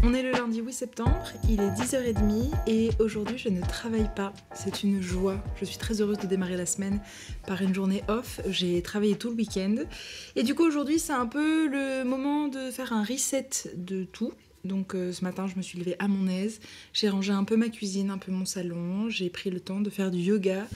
On est le lundi 8 septembre, il est 10h30 et aujourd'hui je ne travaille pas. C'est une joie. Je suis très heureuse de démarrer la semaine par une journée off. J'ai travaillé tout le week-end et du coup aujourd'hui c'est un peu le moment de faire un reset de tout. Donc ce matin je me suis levée à mon aise, j'ai rangé un peu ma cuisine, un peu mon salon, j'ai pris le temps de faire du yoga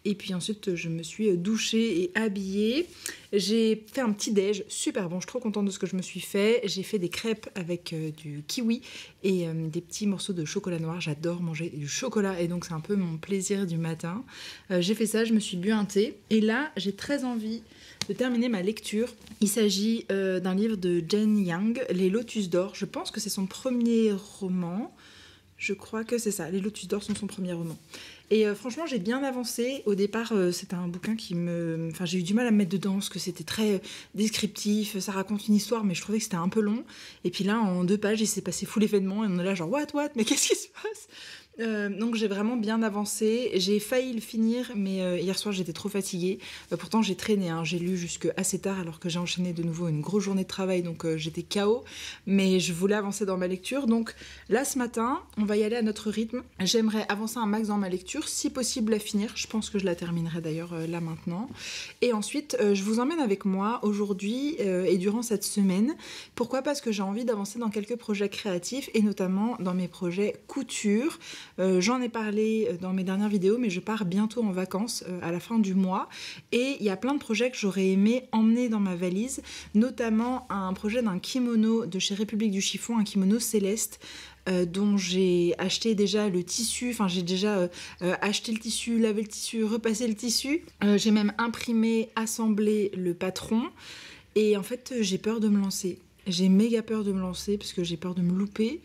et puis ensuite je me suis douchée et habillée. J'ai fait un petit déj super bon, je suis trop contente de ce que je me suis fait. J'ai fait des crêpes avec du kiwi et des petits morceaux de chocolat noir. J'adore manger du chocolat et donc c'est un peu mon plaisir du matin. J'ai fait ça, je me suis bu un thé et là j'ai très envie de terminer ma lecture. Il s'agit d'un livre de Jane Yang, Les Lotus d'or. Je pense que c'est son premier roman. Je crois que c'est ça, Les Lotus d'or sont son premier roman. Et franchement, j'ai bien avancé. Au départ, c'était un bouquin qui me... Enfin, j'ai eu du mal à me mettre dedans parce que c'était très descriptif. Ça raconte une histoire, mais je trouvais que c'était un peu long. Et puis là, en 2 pages, il s'est passé full événement. Et on est là genre, what, mais qu'est-ce qui se passe ? Donc j'ai vraiment bien avancé, j'ai failli le finir mais hier soir j'étais trop fatiguée, pourtant j'ai traîné, hein. J'ai lu jusque assez tard alors que j'ai enchaîné de nouveau une grosse journée de travail donc j'étais KO, mais je voulais avancer dans ma lecture, donc là ce matin on va y aller à notre rythme. J'aimerais avancer un max dans ma lecture, si possible la finir, je pense que je la terminerai d'ailleurs là maintenant, et ensuite je vous emmène avec moi aujourd'hui et durant cette semaine. Pourquoi ? Parce que j'ai envie d'avancer dans quelques projets créatifs et notamment dans mes projets couture. J'en ai parlé dans mes dernières vidéos, mais je pars bientôt en vacances à la fin du mois et il y a plein de projets que j'aurais aimé emmener dans ma valise, notamment un projet d'un kimono de chez République du Chiffon, un kimono céleste dont j'ai acheté déjà le tissu, enfin j'ai déjà acheté le tissu, lavé le tissu, repassé le tissu, j'ai même imprimé, assemblé le patron et en fait j'ai peur de me lancer. J'ai méga peur de me lancer parce que j'ai peur de me louper.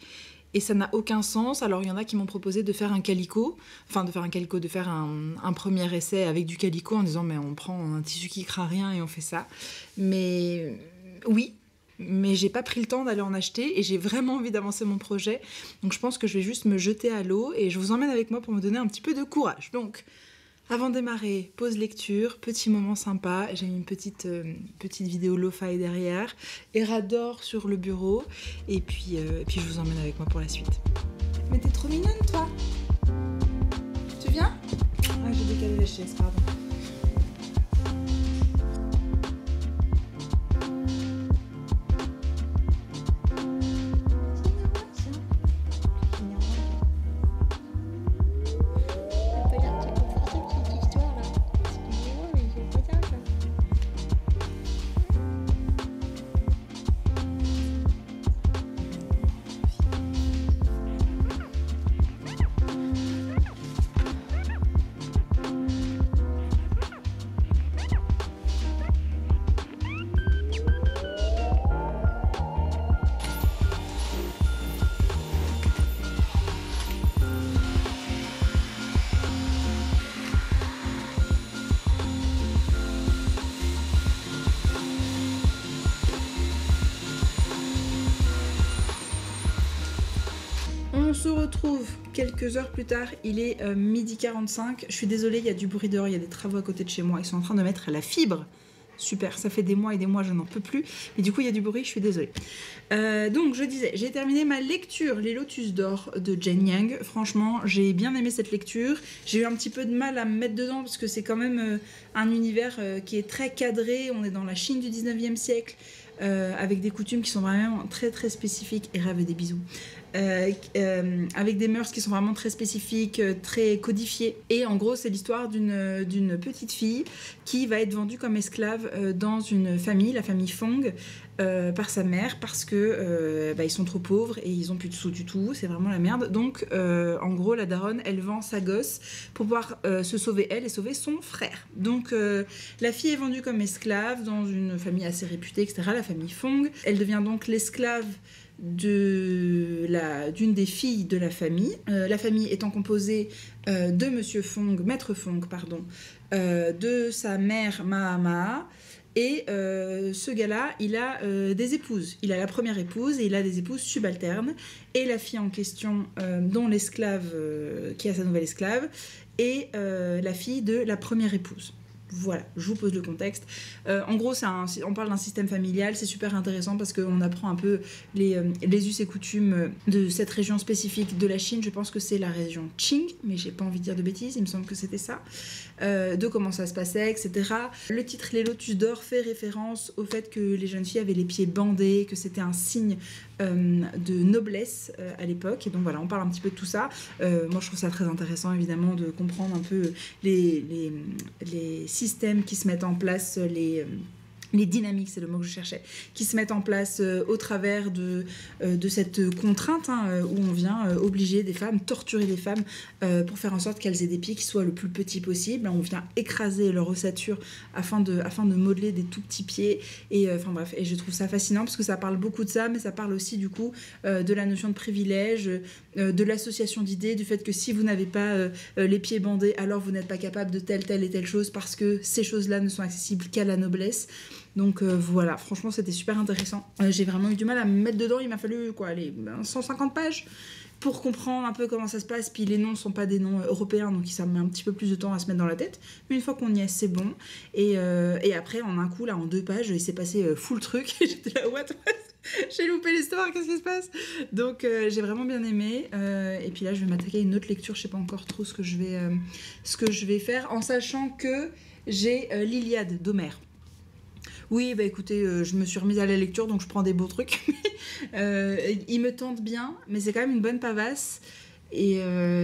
Et ça n'a aucun sens. Alors il y en a qui m'ont proposé de faire un calicot, de faire un premier essai avec du calicot en disant mais on prend un tissu qui craint rien et on fait ça. Mais oui, mais j'ai pas pris le temps d'aller en acheter et j'ai vraiment envie d'avancer mon projet. Donc je pense que je vais juste me jeter à l'eau et je vous emmène avec moi pour me donner un petit peu de courage. Donc avant de démarrer, pause lecture, petit moment sympa, j'ai mis une petite vidéo lo-fi derrière, Erador sur le bureau, et puis je vous emmène avec moi pour la suite. Mais t'es trop mignonne toi. Tu viens ? Ah, j'ai décalé la chaise, pardon. On se retrouve quelques heures plus tard, il est 12h45. Je suis désolée, il y a du bruit dehors, il y a des travaux à côté de chez moi. Ils sont en train de mettre la fibre. Super, ça fait des mois et des mois, je n'en peux plus. Et du coup, il y a du bruit, je suis désolée. Donc, je disais, j'ai terminé ma lecture, Les Lotus d'or de Jane Yang. Franchement, j'ai bien aimé cette lecture. J'ai eu un petit peu de mal à me mettre dedans parce que c'est quand même un univers qui est très cadré. On est dans la Chine du 19e siècle. Avec des coutumes qui sont vraiment très très spécifiques et rêve des bisous. Avec des mœurs qui sont vraiment très spécifiques, très codifiées. Et en gros, c'est l'histoire d'une petite fille qui va être vendue comme esclave dans une famille, la famille Fong, par sa mère parce que ils sont trop pauvres et ils ont plus de sous du tout, c'est vraiment la merde. Donc en gros la daronne elle vend sa gosse pour pouvoir se sauver elle et sauver son frère. Donc la fille est vendue comme esclave dans une famille assez réputée, etc., la famille Fong. Elle devient donc l'esclave d'une des filles de la famille. La famille étant composée de Monsieur Fong, Maître Fong, pardon, de sa mère Maha. Et ce gars-là, il a des épouses. Il a la première épouse et il a des épouses subalternes. Et la fille en question, dont l'esclave, qui a sa nouvelle esclave, est la fille de la première épouse. Voilà, je vous pose le contexte. En gros, on parle d'un système familial, c'est super intéressant parce qu'on apprend un peu les us et coutumes de cette région spécifique de la Chine. Je pense que c'est la région Qing, mais j'ai pas envie de dire de bêtises, il me semble que c'était ça. De comment ça se passait, etc. Le titre Les Lotus d'Or fait référence au fait que les jeunes filles avaient les pieds bandés, que c'était un signe de noblesse à l'époque. Et donc voilà, on parle un petit peu de tout ça. Moi, je trouve ça très intéressant, évidemment, de comprendre un peu les systèmes qui se mettent en place, les dynamiques, c'est le mot que je cherchais, qui se mettent en place au travers de cette contrainte où on vient obliger des femmes, torturer des femmes pour faire en sorte qu'elles aient des pieds qui soient le plus petits possible. On vient écraser leur ossature afin de modeler des tout petits pieds. Et enfin bref, et je trouve ça fascinant parce que ça parle beaucoup de ça, mais ça parle aussi du coup de la notion de privilège, de l'association d'idées, du fait que si vous n'avez pas les pieds bandés, alors vous n'êtes pas capable de telle et telle chose parce que ces choses-là ne sont accessibles qu'à la noblesse. Donc voilà, franchement c'était super intéressant. J'ai vraiment eu du mal à me mettre dedans, il m'a fallu 150 pages pour comprendre un peu comment ça se passe. Puis les noms ne sont pas des noms européens, donc ça met un petit peu plus de temps à se mettre dans la tête. Mais une fois qu'on y est, c'est bon. Et après, en un coup, là, en 2 pages, il s'est passé full truc. Et j'étais là, what? J'ai loupé l'histoire, qu'est-ce qui se passe? Donc j'ai vraiment bien aimé. Et puis là, je vais m'attaquer à une autre lecture. Je sais pas encore trop ce que je vais faire, en sachant que j'ai l'Iliade d'Homère. Oui, bah écoutez, je me suis remise à la lecture, donc je prends des beaux trucs. Il me tente bien, mais c'est quand même une bonne pavasse. Et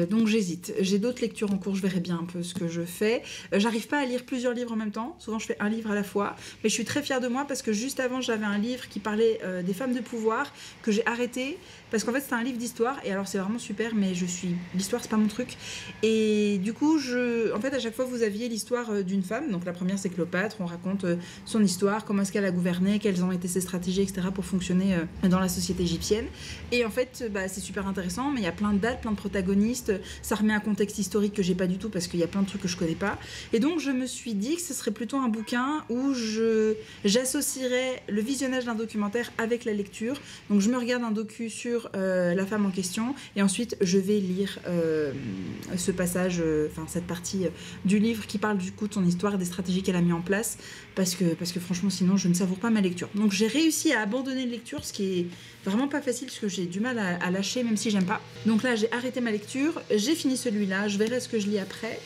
donc j'hésite. J'ai d'autres lectures en cours, je verrai bien un peu ce que je fais. J'arrive pas à lire plusieurs livres en même temps. Souvent je fais un livre à la fois. Mais je suis très fière de moi parce que juste avant j'avais un livre qui parlait des femmes de pouvoir que j'ai arrêté. Parce qu'en fait c'était un livre d'histoire. Et alors c'est vraiment super, mais l'histoire c'est pas mon truc. Et du coup, en fait à chaque fois vous aviez l'histoire d'une femme. Donc la première c'est Cléopâtre. On raconte son histoire, comment est-ce qu'elle a gouverné, quelles ont été ses stratégies, etc. pour fonctionner dans la société égyptienne. Et en fait c'est super intéressant, mais il y a plein de dates, plein de protagonistes, ça remet un contexte historique que j'ai pas du tout parce qu'il y a plein de trucs que je connais pas. Et donc je me suis dit que ce serait plutôt un bouquin où j'associerais le visionnage d'un documentaire avec la lecture. Donc je me regarde un docu sur la femme en question et ensuite je vais lire ce passage, cette partie du livre qui parle du coup de son histoire et des stratégies qu'elle a mis en place parce que franchement sinon je ne savoure pas ma lecture. Donc j'ai réussi à abandonner la lecture, ce qui est vraiment pas facile parce que j'ai du mal à lâcher même si j'aime pas. Donc là j'ai arrêté ma lecture, j'ai fini celui-là, je verrai ce que je lis après.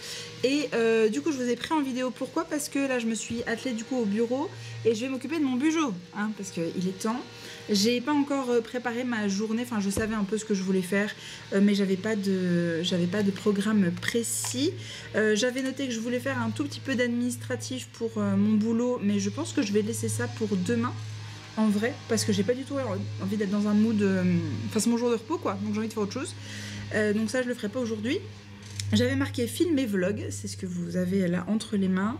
Et du coup je vous ai pris en vidéo, pourquoi? Parce que là je me suis attelée du coup au bureau et je vais m'occuper de mon bugeot, parce qu'il est temps. J'ai pas encore préparé ma journée, enfin je savais un peu ce que je voulais faire, mais j'avais pas de programme précis. J'avais noté que je voulais faire un tout petit peu d'administratif pour mon boulot, mais je pense que je vais laisser ça pour demain. En vrai, parce que j'ai pas du tout envie d'être dans un mood... Enfin, c'est mon jour de repos, quoi, donc j'ai envie de faire autre chose. Donc ça, je le ferai pas aujourd'hui. J'avais marqué film et vlog, c'est ce que vous avez là entre les mains.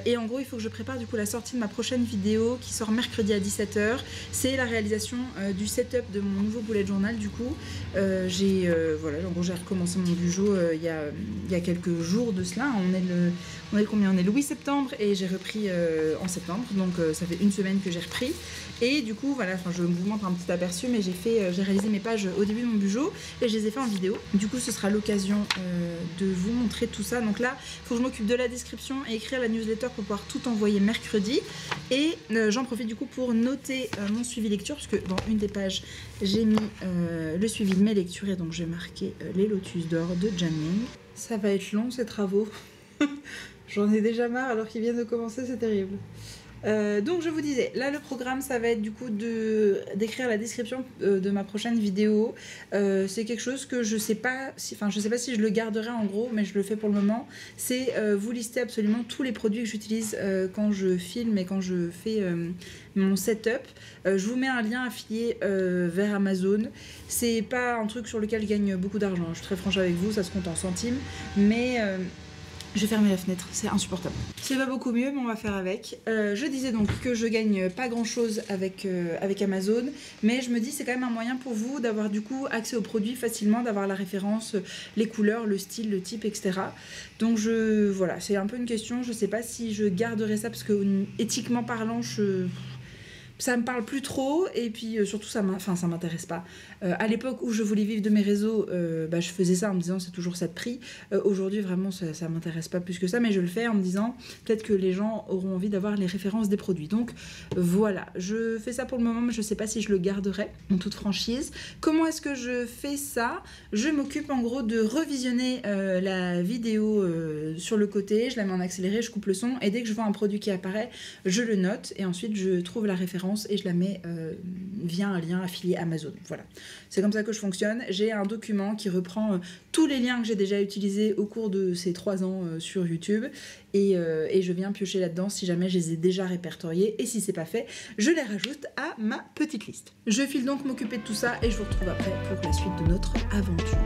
Et en gros, il faut que je prépare du coup la sortie de ma prochaine vidéo qui sort mercredi à 17h. C'est la réalisation du setup de mon nouveau bullet journal du coup. Voilà, en gros, j'ai recommencé mon bugeot il y a quelques jours de cela. On est combien? On est le 8 septembre et j'ai repris en septembre. Donc ça fait une semaine que j'ai repris. Et du coup, voilà, je vous montre un petit aperçu, mais j'ai réalisé mes pages au début de mon bugeot et je les ai fait en vidéo. Du coup, ce sera l'occasion de vous montrer tout ça. Donc là, il faut que je m'occupe de la description et écrire la newsletter pour pouvoir tout envoyer mercredi. Et j'en profite du coup pour noter mon suivi lecture, parce que dans une des pages, j'ai mis le suivi de mes lectures et donc j'ai marqué Les Lotus d'Or de Jianming. Ça va être long ces travaux. J'en ai déjà marre alors qu'ils viennent de commencer, c'est terrible. Donc je vous disais, là le programme ça va être du coup d'écrire la description de ma prochaine vidéo. C'est quelque chose que je sais pas si je le garderai en gros, mais je le fais pour le moment. C'est vous lister absolument tous les produits que j'utilise quand je filme et quand je fais mon setup. Je vous mets un lien affilié vers Amazon. C'est pas un truc sur lequel je gagne beaucoup d'argent, je suis très franche avec vous, ça se compte en centimes, mais je vais fermer la fenêtre, c'est insupportable. C'est pas beaucoup mieux, mais on va faire avec. Je disais donc que je gagne pas grand chose avec Amazon, mais je me dis c'est quand même un moyen pour vous d'avoir du coup accès aux produits facilement, d'avoir la référence, les couleurs, le style, le type, etc. Donc voilà, c'est un peu une question, je sais pas si je garderai ça parce que éthiquement parlant, ça me parle plus trop et puis surtout ça m'intéresse pas. À l'époque où je voulais vivre de mes réseaux, je faisais ça en me disant c'est toujours ça de prix. Aujourd'hui vraiment ça m'intéresse pas plus que ça, mais je le fais en me disant peut-être que les gens auront envie d'avoir les références des produits. Donc voilà, je fais ça pour le moment, mais je sais pas si je le garderai en toute franchise. Comment est-ce que je fais ça? Je m'occupe en gros de revisionner la vidéo sur le côté, je la mets en accéléré, je coupe le son et dès que je vois un produit qui apparaît, je le note et ensuite je trouve la référence et je la mets via un lien affilié Amazon. Voilà, c'est comme ça que je fonctionne. J'ai un document qui reprend tous les liens que j'ai déjà utilisés au cours de ces 3 ans sur YouTube et je viens piocher là-dedans si jamais je les ai déjà répertoriés et si c'est pas fait, je les rajoute à ma petite liste. Je file donc m'occuper de tout ça et je vous retrouve après pour la suite de notre aventure.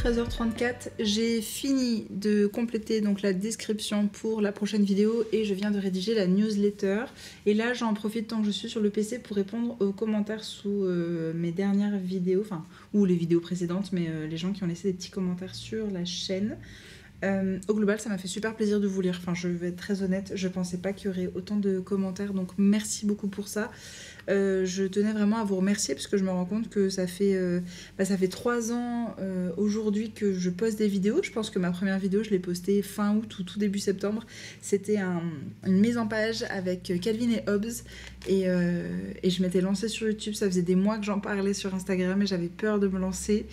13h34, j'ai fini de compléter donc la description pour la prochaine vidéo et je viens de rédiger la newsletter. Et là, j'en profite tant que je suis sur le PC pour répondre aux commentaires sous mes dernières vidéos, enfin, ou les vidéos précédentes, mais les gens qui ont laissé des petits commentaires sur la chaîne. Au global, ça m'a fait super plaisir de vous lire. Enfin, je vais être très honnête, je pensais pas qu'il y aurait autant de commentaires, donc merci beaucoup pour ça. Je tenais vraiment à vous remercier parce que je me rends compte que ça fait 3 ans aujourd'hui que je poste des vidéos. Je pense que ma première vidéo, je l'ai postée fin août ou tout début septembre. C'était une mise en page avec Calvin et Hobbes et je m'étais lancée sur YouTube. Ça faisait des mois que j'en parlais sur Instagram et j'avais peur de me lancer.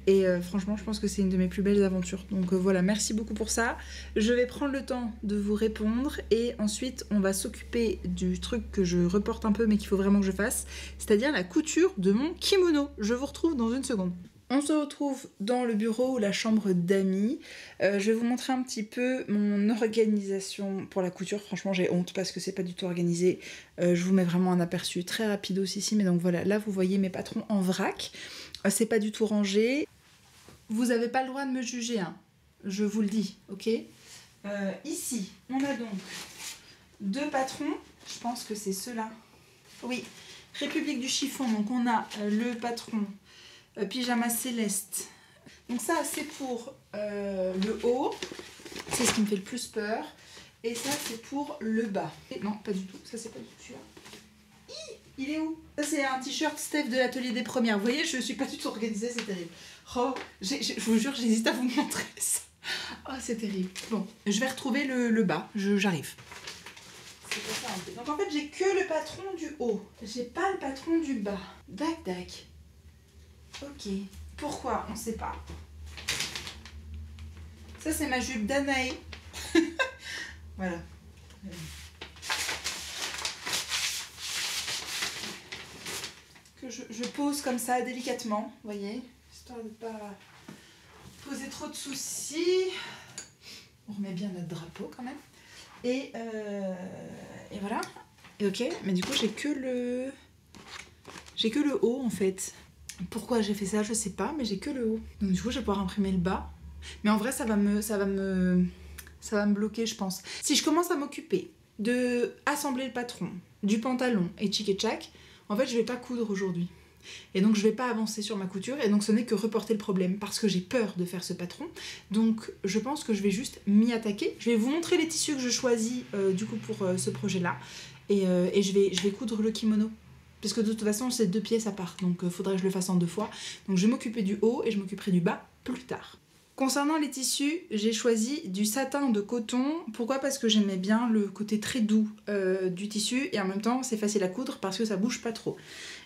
Et franchement, je pense que c'est une de mes plus belles aventures. Donc voilà, merci beaucoup pour ça. Je vais prendre le temps de vous répondre et ensuite, on va s'occuper du truc que je reporte un peu mais qu'il faut vraiment que je fasse, c'est-à-dire la couture de mon kimono. Je vous retrouve dans une seconde. On se retrouve dans le bureau ou la chambre d'amis. Je vais vous montrer un petit peu mon organisation pour la couture. Franchement, j'ai honte parce que c'est pas du tout organisé. Je vous mets vraiment un aperçu très rapidos ici. Mais donc voilà, là, vous voyez mes patrons en vrac. C'est pas du tout rangé. Vous n'avez pas le droit de me juger, hein. Je vous le dis, ok? Ici, on a donc 2 patrons. Je pense que c'est ceux-là. Oui, République du chiffon. Donc on a le patron pyjama céleste. Donc ça, c'est pour le haut. C'est ce qui me fait le plus peur. Et ça, c'est pour le bas. Et non, pas du tout. Ça, c'est pas du tout celui-là. Il est où? Ça, c'est un t-shirt Steph de l'atelier des premières. Vous voyez, je suis pas du tout organisée, c'est terrible. Oh, je vous jure, j'hésite à vous montrer ça. Oh, c'est terrible. Bon, je vais retrouver le bas. J'arrive. C'est pas ça. Donc en fait, j'ai que le patron du haut. J'ai pas le patron du bas. Dac, dac. Ok. Pourquoi? On sait pas. Ça, c'est ma jupe Danae. Voilà. Que je pose comme ça délicatement, vous voyez, histoire de ne pas poser trop de soucis. On remet bien notre drapeau quand même. Et voilà. Et ok, mais du coup j'ai que le haut en fait. Pourquoi j'ai fait ça, je sais pas, mais j'ai que le haut. Donc du coup je vais pouvoir imprimer le bas. Mais en vrai ça va me bloquer, je pense. Si je commence à m'occuper de assembler le patron, du pantalon et tchic et tchac, en fait, je vais pas coudre aujourd'hui. Et donc, je vais pas avancer sur ma couture. Et donc, ce n'est que reporter le problème parce que j'ai peur de faire ce patron. Donc, je pense que je vais juste m'y attaquer. Je vais vous montrer les tissus que je choisis du coup pour ce projet-là. Et je vais coudre le kimono. Parce que de toute façon, c'est 2 pièces à part. Donc, il faudrait que je le fasse en 2 fois. Donc, je vais m'occuper du haut et je m'occuperai du bas plus tard. Concernant les tissus, j'ai choisi du satin de coton. Pourquoi? Parce que j'aimais bien le côté très doux du tissu et en même temps c'est facile à coudre parce que ça bouge pas trop.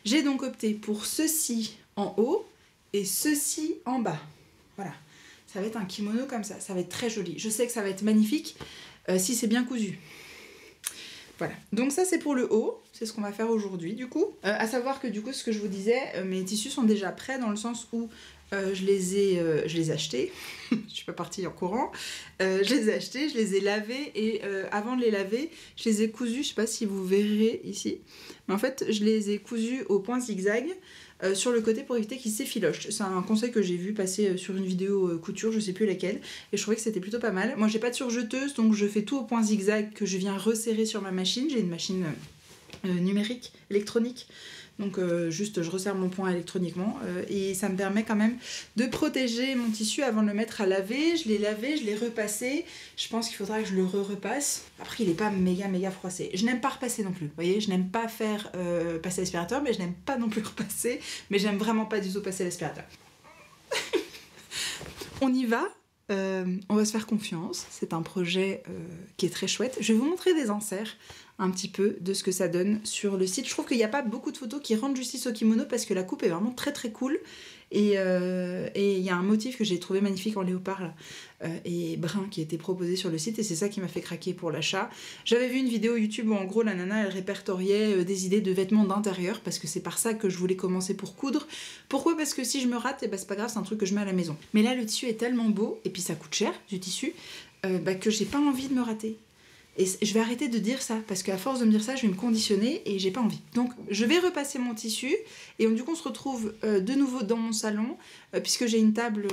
J'ai donc opté pour ceci en haut et ceci en bas. Voilà, ça va être un kimono comme ça va être très joli. Je sais que ça va être magnifique si c'est bien cousu. Voilà, donc ça c'est pour le haut, c'est ce qu'on va faire aujourd'hui du coup. À savoir que du coup ce que je vous disais, mes tissus sont déjà prêts dans le sens où je les ai achetés, je suis pas partie en courant, je les ai achetés, je les ai lavés et avant de les laver, je les ai cousus, je sais pas si vous verrez ici, mais en fait je les ai cousus au point zigzag sur le côté pour éviter qu'il s'effiloche. C'est un conseil que j'ai vu passer sur une vidéo couture, je sais plus laquelle, et je trouvais que c'était plutôt pas mal. Moi j'ai pas de surjeteuse, donc je fais tout au point zigzag que je viens resserrer sur ma machine. J'ai une machine numérique, électronique. Donc juste je resserre mon point électroniquement et ça me permet quand même de protéger mon tissu avant de le mettre à laver. Je l'ai lavé, je l'ai repassé. Je pense qu'il faudra que je le repasse. Après il est pas méga froissé. Je n'aime pas repasser non plus. Vous voyez, je n'aime pas faire passer l'aspirateur, mais je n'aime pas non plus repasser. Mais j'aime vraiment pas du tout passer l'aspirateur. On y va. On va se faire confiance. C'est un projet qui est très chouette. Je vais vous montrer des inserts un petit peu de ce que ça donne sur le site. Je trouve qu'il n'y a pas beaucoup de photos qui rendent justice au kimono parce que la coupe est vraiment très cool. Et il y a un motif que j'ai trouvé magnifique en léopard là, et brun qui a été proposé sur le site et c'est ça qui m'a fait craquer pour l'achat. J'avais vu une vidéo YouTube où en gros la nana elle répertoriait des idées de vêtements d'intérieur parce que c'est par ça que je voulais commencer pour coudre. Pourquoi? Parce que si je me rate, eh ben, c'est pas grave, c'est un truc que je mets à la maison. Mais là le tissu est tellement beau et puis ça coûte cher du tissu que j'ai pas envie de me rater. Et je vais arrêter de dire ça, parce qu'à force de me dire ça, je vais me conditionner et j'ai pas envie. Donc je vais repasser mon tissu, et du coup on se retrouve de nouveau dans mon salon, puisque j'ai une table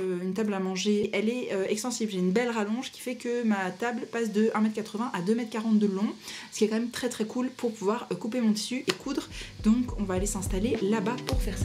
à manger. Elle est extensible, j'ai une belle rallonge qui fait que ma table passe de 1m80 à 2m40 de long, ce qui est quand même très cool pour pouvoir couper mon tissu et coudre. Donc on va aller s'installer là-bas pour faire ça.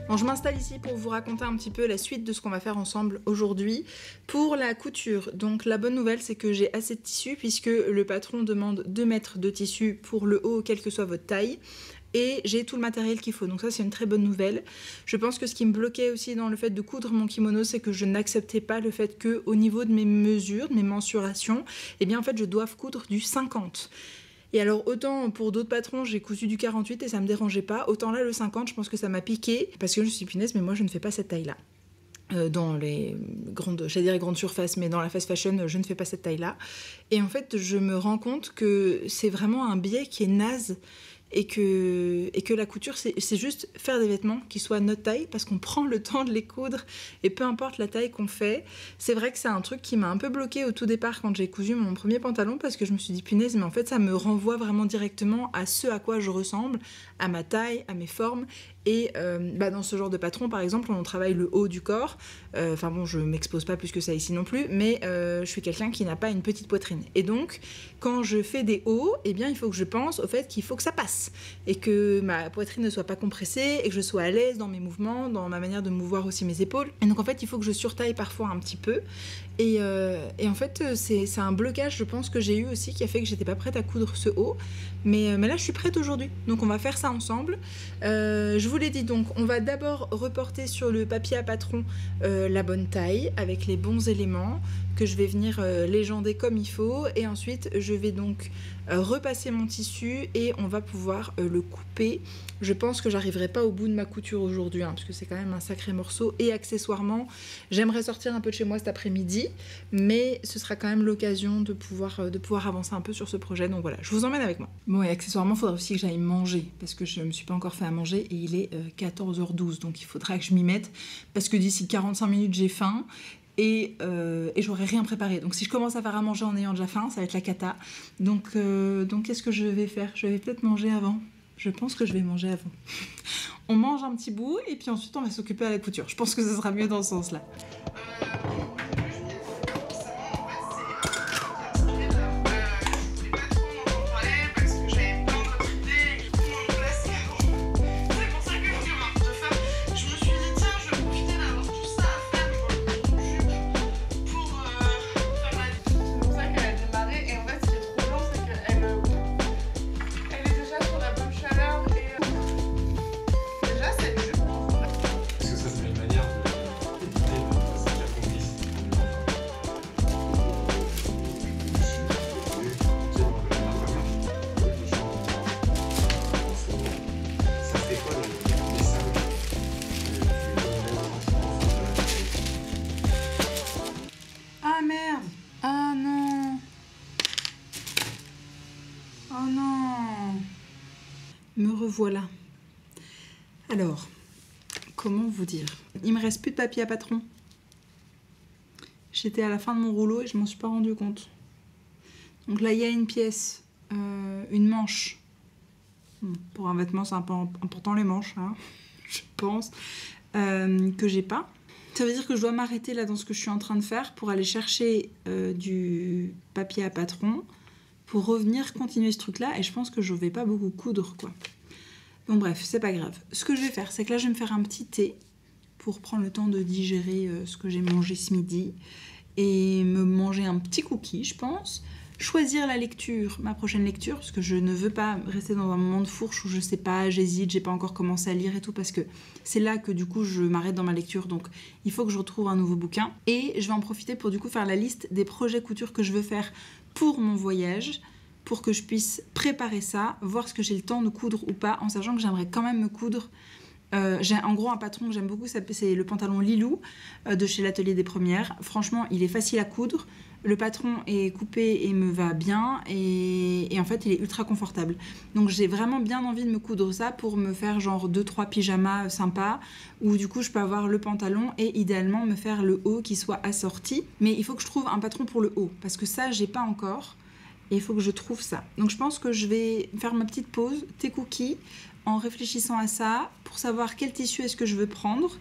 Bon, je m'installe ici pour vous raconter un petit peu la suite de ce qu'on va faire ensemble aujourd'hui pour la couture. Donc la bonne nouvelle c'est que j'ai assez de tissu puisque le patron demande 2 mètres de tissu pour le haut quelle que soit votre taille. Et j'ai tout le matériel qu'il faut, donc ça c'est une très bonne nouvelle. Je pense que ce qui me bloquait aussi dans le fait de coudre mon kimono, c'est que je n'acceptais pas le fait que au niveau de mes mesures, de mes mensurations, eh bien en fait je dois coudre du 50. Et alors autant pour d'autres patrons j'ai cousu du 48 et ça me dérangeait pas, autant là le 50 je pense que ça m'a piqué parce que je suis punaise mais moi je ne fais pas cette taille là. Dans les grandes, j'allais dire les grandes surfaces, mais dans la fast fashion je ne fais pas cette taille là. Et en fait je me rends compte que c'est vraiment un biais qui est naze. Et que la couture c'est juste faire des vêtements qui soient notre taille parce qu'on prend le temps de les coudre et peu importe la taille qu'on fait. C'est vrai que c'est un truc qui m'a un peu bloqué au tout départ quand j'ai cousu mon premier pantalon parce que je me suis dit punaise mais en fait ça me renvoie vraiment directement à ce à quoi je ressemble, à ma taille, à mes formes. Et dans ce genre de patron par exemple on travaille le haut du corps, enfin bon je m'expose pas plus que ça ici non plus, mais je suis quelqu'un qui n'a pas une petite poitrine et donc quand je fais des hauts, eh bien il faut que je pense au fait qu'il faut que ça passe et que ma poitrine ne soit pas compressée et que je sois à l'aise dans mes mouvements, dans ma manière de mouvoir aussi mes épaules. Et donc en fait il faut que je surtaille parfois un petit peu et en fait c'est un blocage je pense que j'ai eu aussi qui a fait que j'étais pas prête à coudre ce haut, mais là je suis prête aujourd'hui donc on va faire ça ensemble. Je vous l'ai dit donc on va d'abord reporter sur le papier à patron la bonne taille avec les bons éléments que je vais venir légender comme il faut et ensuite je vais donc repasser mon tissu et on va pouvoir le couper. Je pense que j'arriverai pas au bout de ma couture aujourd'hui parce que c'est quand même un sacré morceau et accessoirement j'aimerais sortir un peu de chez moi cet après-midi mais ce sera quand même l'occasion de pouvoir avancer un peu sur ce projet donc voilà je vous emmène avec moi. Bon et accessoirement il faudra aussi que j'aille manger parce que je me suis pas encore fait à manger et il est 14h12 donc il faudra que je m'y mette parce que d'ici 45 minutes j'ai faim. Et j'aurais rien préparé. Donc si je commence à faire à manger en ayant déjà faim, ça va être la cata. Donc qu'est-ce que je vais faire? Je vais peut-être manger avant. Je pense que je vais manger avant. On mange un petit bout et puis ensuite on va s'occuper à la couture. Je pense que ce sera mieux dans ce sens-là. voilà. Alors, comment vous dire? Il me reste plus de papier à patron. J'étais à la fin de mon rouleau et je m'en suis pas rendu compte. Donc là, il y a une pièce, une manche. Pour un vêtement, c'est un peu important les manches, hein, je pense, que j'ai pas. Ça veut dire que je dois m'arrêter là dans ce que je suis en train de faire pour aller chercher du papier à patron pour revenir continuer ce truc-là. Et je pense que je vais pas beaucoup coudre, quoi. Donc bref, c'est pas grave. Ce que je vais faire, c'est que là, je vais me faire un petit thé pour prendre le temps de digérer ce que j'ai mangé ce midi et me manger un petit cookie, je pense. Choisir la lecture, ma prochaine lecture, parce que je ne veux pas rester dans un moment de fourche où je sais pas, j'hésite, j'ai pas encore commencé à lire et tout, parce que c'est là que du coup je m'arrête dans ma lecture, donc il faut que je retrouve un nouveau bouquin. Et je vais en profiter pour du coup faire la liste des projets couture que je veux faire pour mon voyage, pour que je puisse préparer ça, voir ce que j'ai le temps de coudre ou pas, en sachant que j'aimerais quand même me coudre. J'ai en gros un patron que j'aime beaucoup, c'est le pantalon Lilou de chez l'Atelier des Premières. Franchement, il est facile à coudre. Le patron est coupé et me va bien et en fait il est ultra confortable. Donc j'ai vraiment bien envie de me coudre ça pour me faire genre 2-3 pyjamas sympas où du coup je peux avoir le pantalon et idéalement me faire le haut qui soit assorti. Mais il faut que je trouve un patron pour le haut parce que ça j'ai pas encore et il faut que je trouve ça. Donc je pense que je vais faire ma petite pause, thé cookie, en réfléchissant à ça pour savoir quel tissu est-ce que je veux prendre.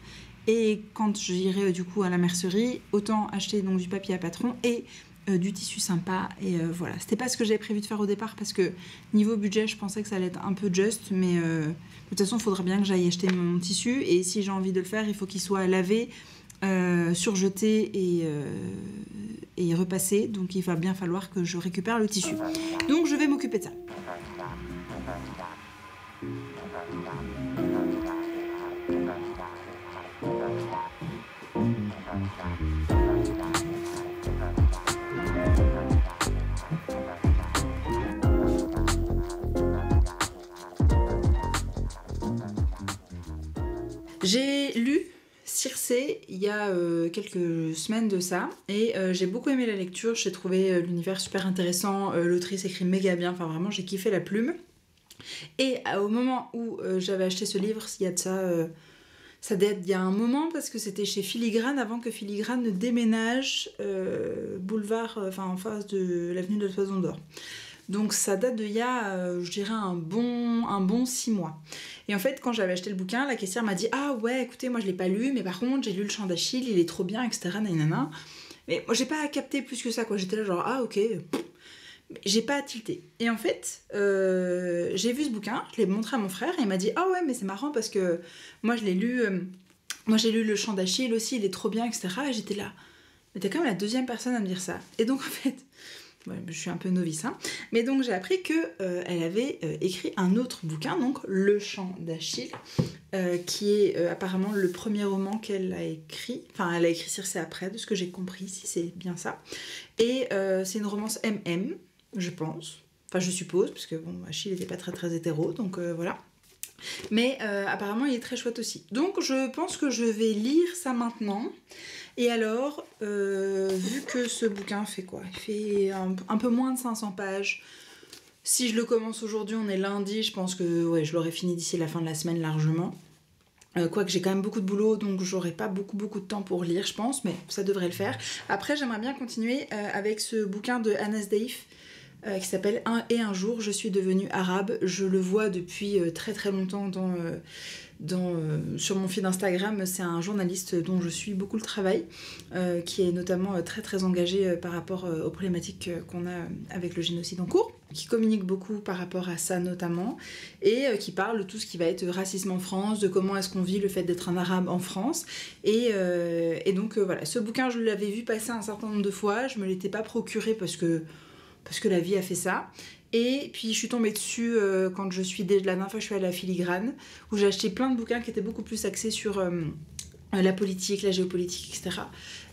Et quand j'irai du coup à la mercerie, autant acheter donc du papier à patron et du tissu sympa. Et voilà, c'était pas ce que j'avais prévu de faire au départ parce que niveau budget, je pensais que ça allait être un peu juste. Mais de toute façon, il faudra bien que j'aille acheter mon tissu. Et si j'ai envie de le faire, il faut qu'il soit lavé, surjeté et repassé. Donc il va bien falloir que je récupère le tissu. Donc je vais m'occuper de ça. J'ai lu Circé il y a quelques semaines de ça et j'ai beaucoup aimé la lecture, j'ai trouvé l'univers super intéressant, l'autrice écrit méga bien, enfin vraiment j'ai kiffé la plume. Et au moment où j'avais acheté ce livre, il y a de ça, ça date d'il y a un moment parce que c'était chez Filigrane avant que Filigrane ne déménage boulevard, en face de l'avenue de la Toison d'Or. Donc ça date d'il y a, je dirais, un bon 6 mois. Et en fait, quand j'avais acheté le bouquin, la caissière m'a dit « Ah ouais, écoutez, moi je l'ai pas lu, mais par contre, j'ai lu Le Chant d'Achille, il est trop bien, etc. » Nanana. Mais moi, j'ai pas capté plus que ça, quoi. J'étais là genre « Ah ok. » J'ai pas tilté. Et en fait, j'ai vu ce bouquin, je l'ai montré à mon frère, et il m'a dit « Ah ouais, mais c'est marrant parce que moi je l'ai lu... moi j'ai lu Le Chant d'Achille aussi, il est trop bien, etc. » Et j'étais là « Mais t'es quand même la deuxième personne à me dire ça. » Et donc en fait... Ouais, je suis un peu novice, hein. Mais donc j'ai appris qu'elle avait écrit un autre bouquin, donc Le Chant d'Achille, qui est apparemment le premier roman qu'elle a écrit. Enfin, elle a écrit Circé après, de ce que j'ai compris, si c'est bien ça. Et c'est une romance MM, je pense. Enfin, je suppose, parce que bon, Achille n'était pas très très hétéro, donc voilà. Mais apparemment, il est très chouette aussi. Donc je pense que je vais lire ça maintenant. Et alors, vu que ce bouquin fait quoi? Il fait un peu moins de 500 pages. Si je le commence aujourd'hui, on est lundi, je pense que ouais, je l'aurai fini d'ici la fin de la semaine largement. Quoique j'ai quand même beaucoup de boulot, donc j'aurai pas beaucoup de temps pour lire, je pense, mais ça devrait le faire. Après, j'aimerais bien continuer avec ce bouquin de Anas Deif, qui s'appelle Un jour, je suis devenue arabe. Je le vois depuis très très longtemps sur mon feed Instagram. C'est un journaliste dont je suis beaucoup le travail, qui est notamment très très engagé par rapport aux problématiques qu'on a avec le génocide en cours, qui communique beaucoup par rapport à ça notamment, et qui parle de tout ce qui va être racisme en France, de comment est-ce qu'on vit le fait d'être un arabe en France. Et donc voilà, ce bouquin je l'avais vu passer un certain nombre de fois, je me l'étais pas procuré parce que la vie a fait ça. Et puis je suis tombée dessus quand la dernière fois je suis allée à Filigrane, où j'ai acheté plein de bouquins qui étaient beaucoup plus axés sur la politique, la géopolitique, etc.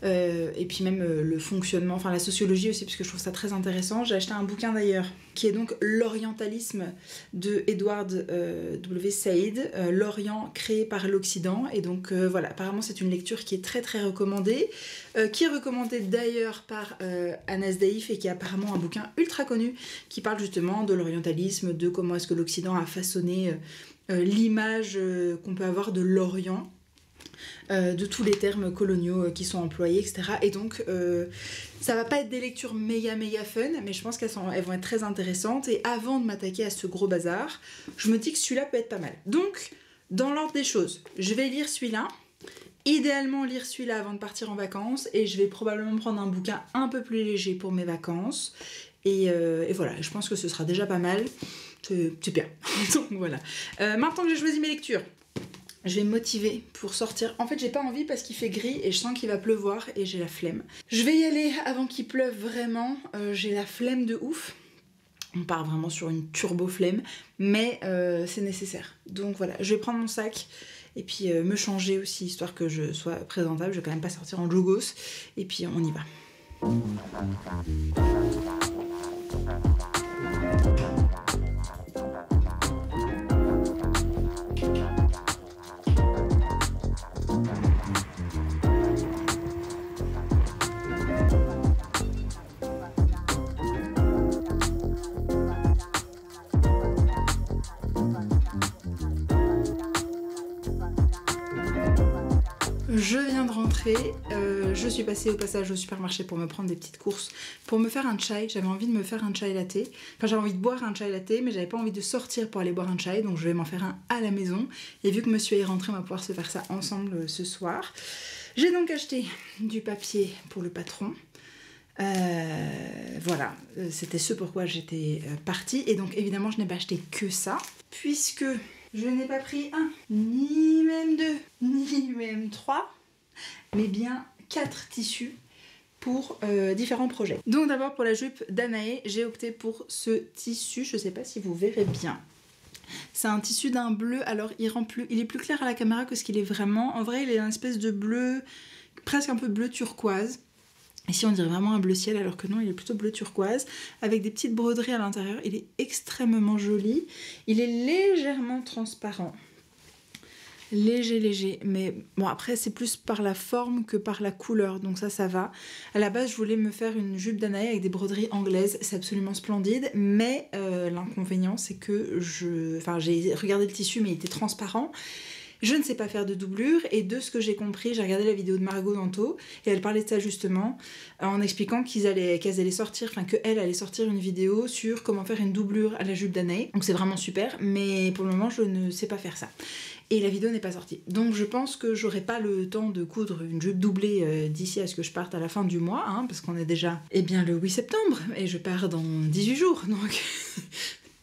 Et puis même le fonctionnement, enfin la sociologie aussi, parce que je trouve ça très intéressant. J'ai acheté un bouquin d'ailleurs, qui est donc L'Orientalisme de Edward W. Said, l'Orient créé par l'Occident. Et donc voilà, apparemment c'est une lecture qui est très très recommandée, qui est recommandée d'ailleurs par Anas Deif, et qui est apparemment un bouquin ultra connu, qui parle justement de l'orientalisme, de comment est-ce que l'Occident a façonné l'image qu'on peut avoir de l'Orient, de tous les termes coloniaux qui sont employés, etc. Et donc ça va pas être des lectures méga fun, mais je pense qu'elles vont être très intéressantes. Et avant de m'attaquer à ce gros bazar, je me dis que celui-là peut être pas mal. Donc dans l'ordre des choses, je vais lire celui-là, idéalement lire celui-là avant de partir en vacances, et je vais probablement prendre un bouquin un peu plus léger pour mes vacances. Et voilà, je pense que ce sera déjà pas mal. C'est bien. Donc voilà. Maintenant que j'ai choisi mes lectures, je vais me motiver pour sortir. En fait, j'ai pas envie parce qu'il fait gris et je sens qu'il va pleuvoir et j'ai la flemme. Je vais y aller avant qu'il pleuve vraiment. J'ai la flemme de ouf. On part vraiment sur une turbo flemme, mais c'est nécessaire. Donc voilà, je vais prendre mon sac et puis me changer aussi, histoire que je sois présentable. Je vais quand même pas sortir en jogos. Et puis on y va. Je viens de rentrer, je suis passée au passage au supermarché pour me prendre des petites courses, pour me faire un chai. J'avais envie de me faire un chai latte, enfin j'avais envie de boire un chai latte, mais j'avais pas envie de sortir pour aller boire un chai, donc je vais m'en faire un à la maison. Et vu que monsieur est rentré, on va pouvoir se faire ça ensemble ce soir. J'ai donc acheté du papier pour le patron. Voilà, c'était ce pourquoi j'étais partie. Et donc évidemment je n'ai pas acheté que ça, puisque je n'ai pas pris un, ni même deux, ni même trois, mais bien 4 tissus pour différents projets. Donc d'abord pour la jupe d'Anaé, j'ai opté pour ce tissu, je sais pas si vous verrez bien. C'est un tissu d'un bleu, alors il est plus clair à la caméra que ce qu'il est vraiment. En vrai il est une espèce de bleu, presque un peu bleu turquoise. Ici on dirait vraiment un bleu ciel alors que non, il est plutôt bleu turquoise avec des petites broderies à l'intérieur. Il est extrêmement joli. Il est légèrement transparent. Léger, mais bon après c'est plus par la forme que par la couleur, donc ça va. À la base je voulais me faire une jupe d'Anaé avec des broderies anglaises, c'est absolument splendide, mais l'inconvénient c'est que j'ai regardé le tissu mais il était transparent. Je ne sais pas faire de doublure et de ce que j'ai compris, j'ai regardé la vidéo de Margot Danto et elle parlait de ça justement en expliquant qu'elle allait sortir une vidéo sur comment faire une doublure à la jupe d'Anaé. Donc c'est vraiment super, mais pour le moment je ne sais pas faire ça. Et la vidéo n'est pas sortie. Donc je pense que j'aurai pas le temps de coudre une jupe doublée d'ici à ce que je parte à la fin du mois, hein, parce qu'on est déjà le 8 septembre et je pars dans 18 jours, donc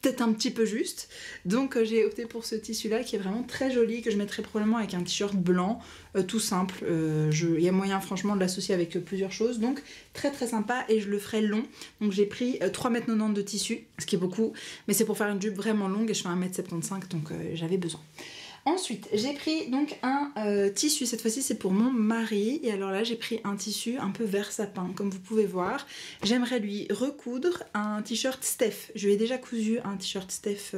peut-être un petit peu juste. Donc j'ai opté pour ce tissu-là qui est vraiment très joli, que je mettrai probablement avec un t-shirt blanc, tout simple. Il y a moyen franchement de l'associer avec plusieurs choses, donc très sympa et je le ferai long. Donc j'ai pris 3,90 m de tissu, ce qui est beaucoup, mais c'est pour faire une jupe vraiment longue et je fais 1,75 m, donc j'avais besoin. Ensuite, j'ai pris donc un tissu, cette fois-ci c'est pour mon mari, et alors là j'ai pris un tissu un peu vert sapin, comme vous pouvez voir. J'aimerais lui recoudre un t-shirt Steph. Je lui ai déjà cousu un t-shirt Steph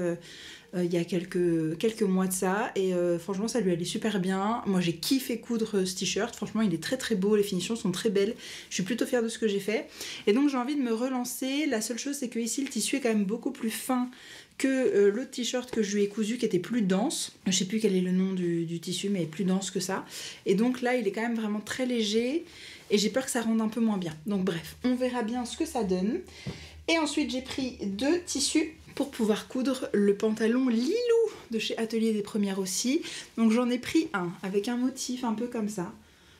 il y a quelques mois de ça, et franchement ça lui allait super bien. Moi j'ai kiffé coudre ce t-shirt, franchement il est très beau, les finitions sont très belles, je suis plutôt fière de ce que j'ai fait. Et donc j'ai envie de me relancer. La seule chose c'est que ici le tissu est quand même beaucoup plus fin que l'autre t-shirt que je lui ai cousu qui était plus dense. Je sais plus quel est le nom du tissu, mais plus dense que ça. Et donc là il est quand même vraiment très léger et j'ai peur que ça rende un peu moins bien. Donc bref, on verra bien ce que ça donne. Et ensuite j'ai pris 2 tissus pour pouvoir coudre le pantalon Lilou de chez Atelier des Premières aussi. Donc j'en ai pris un avec un motif un peu comme ça.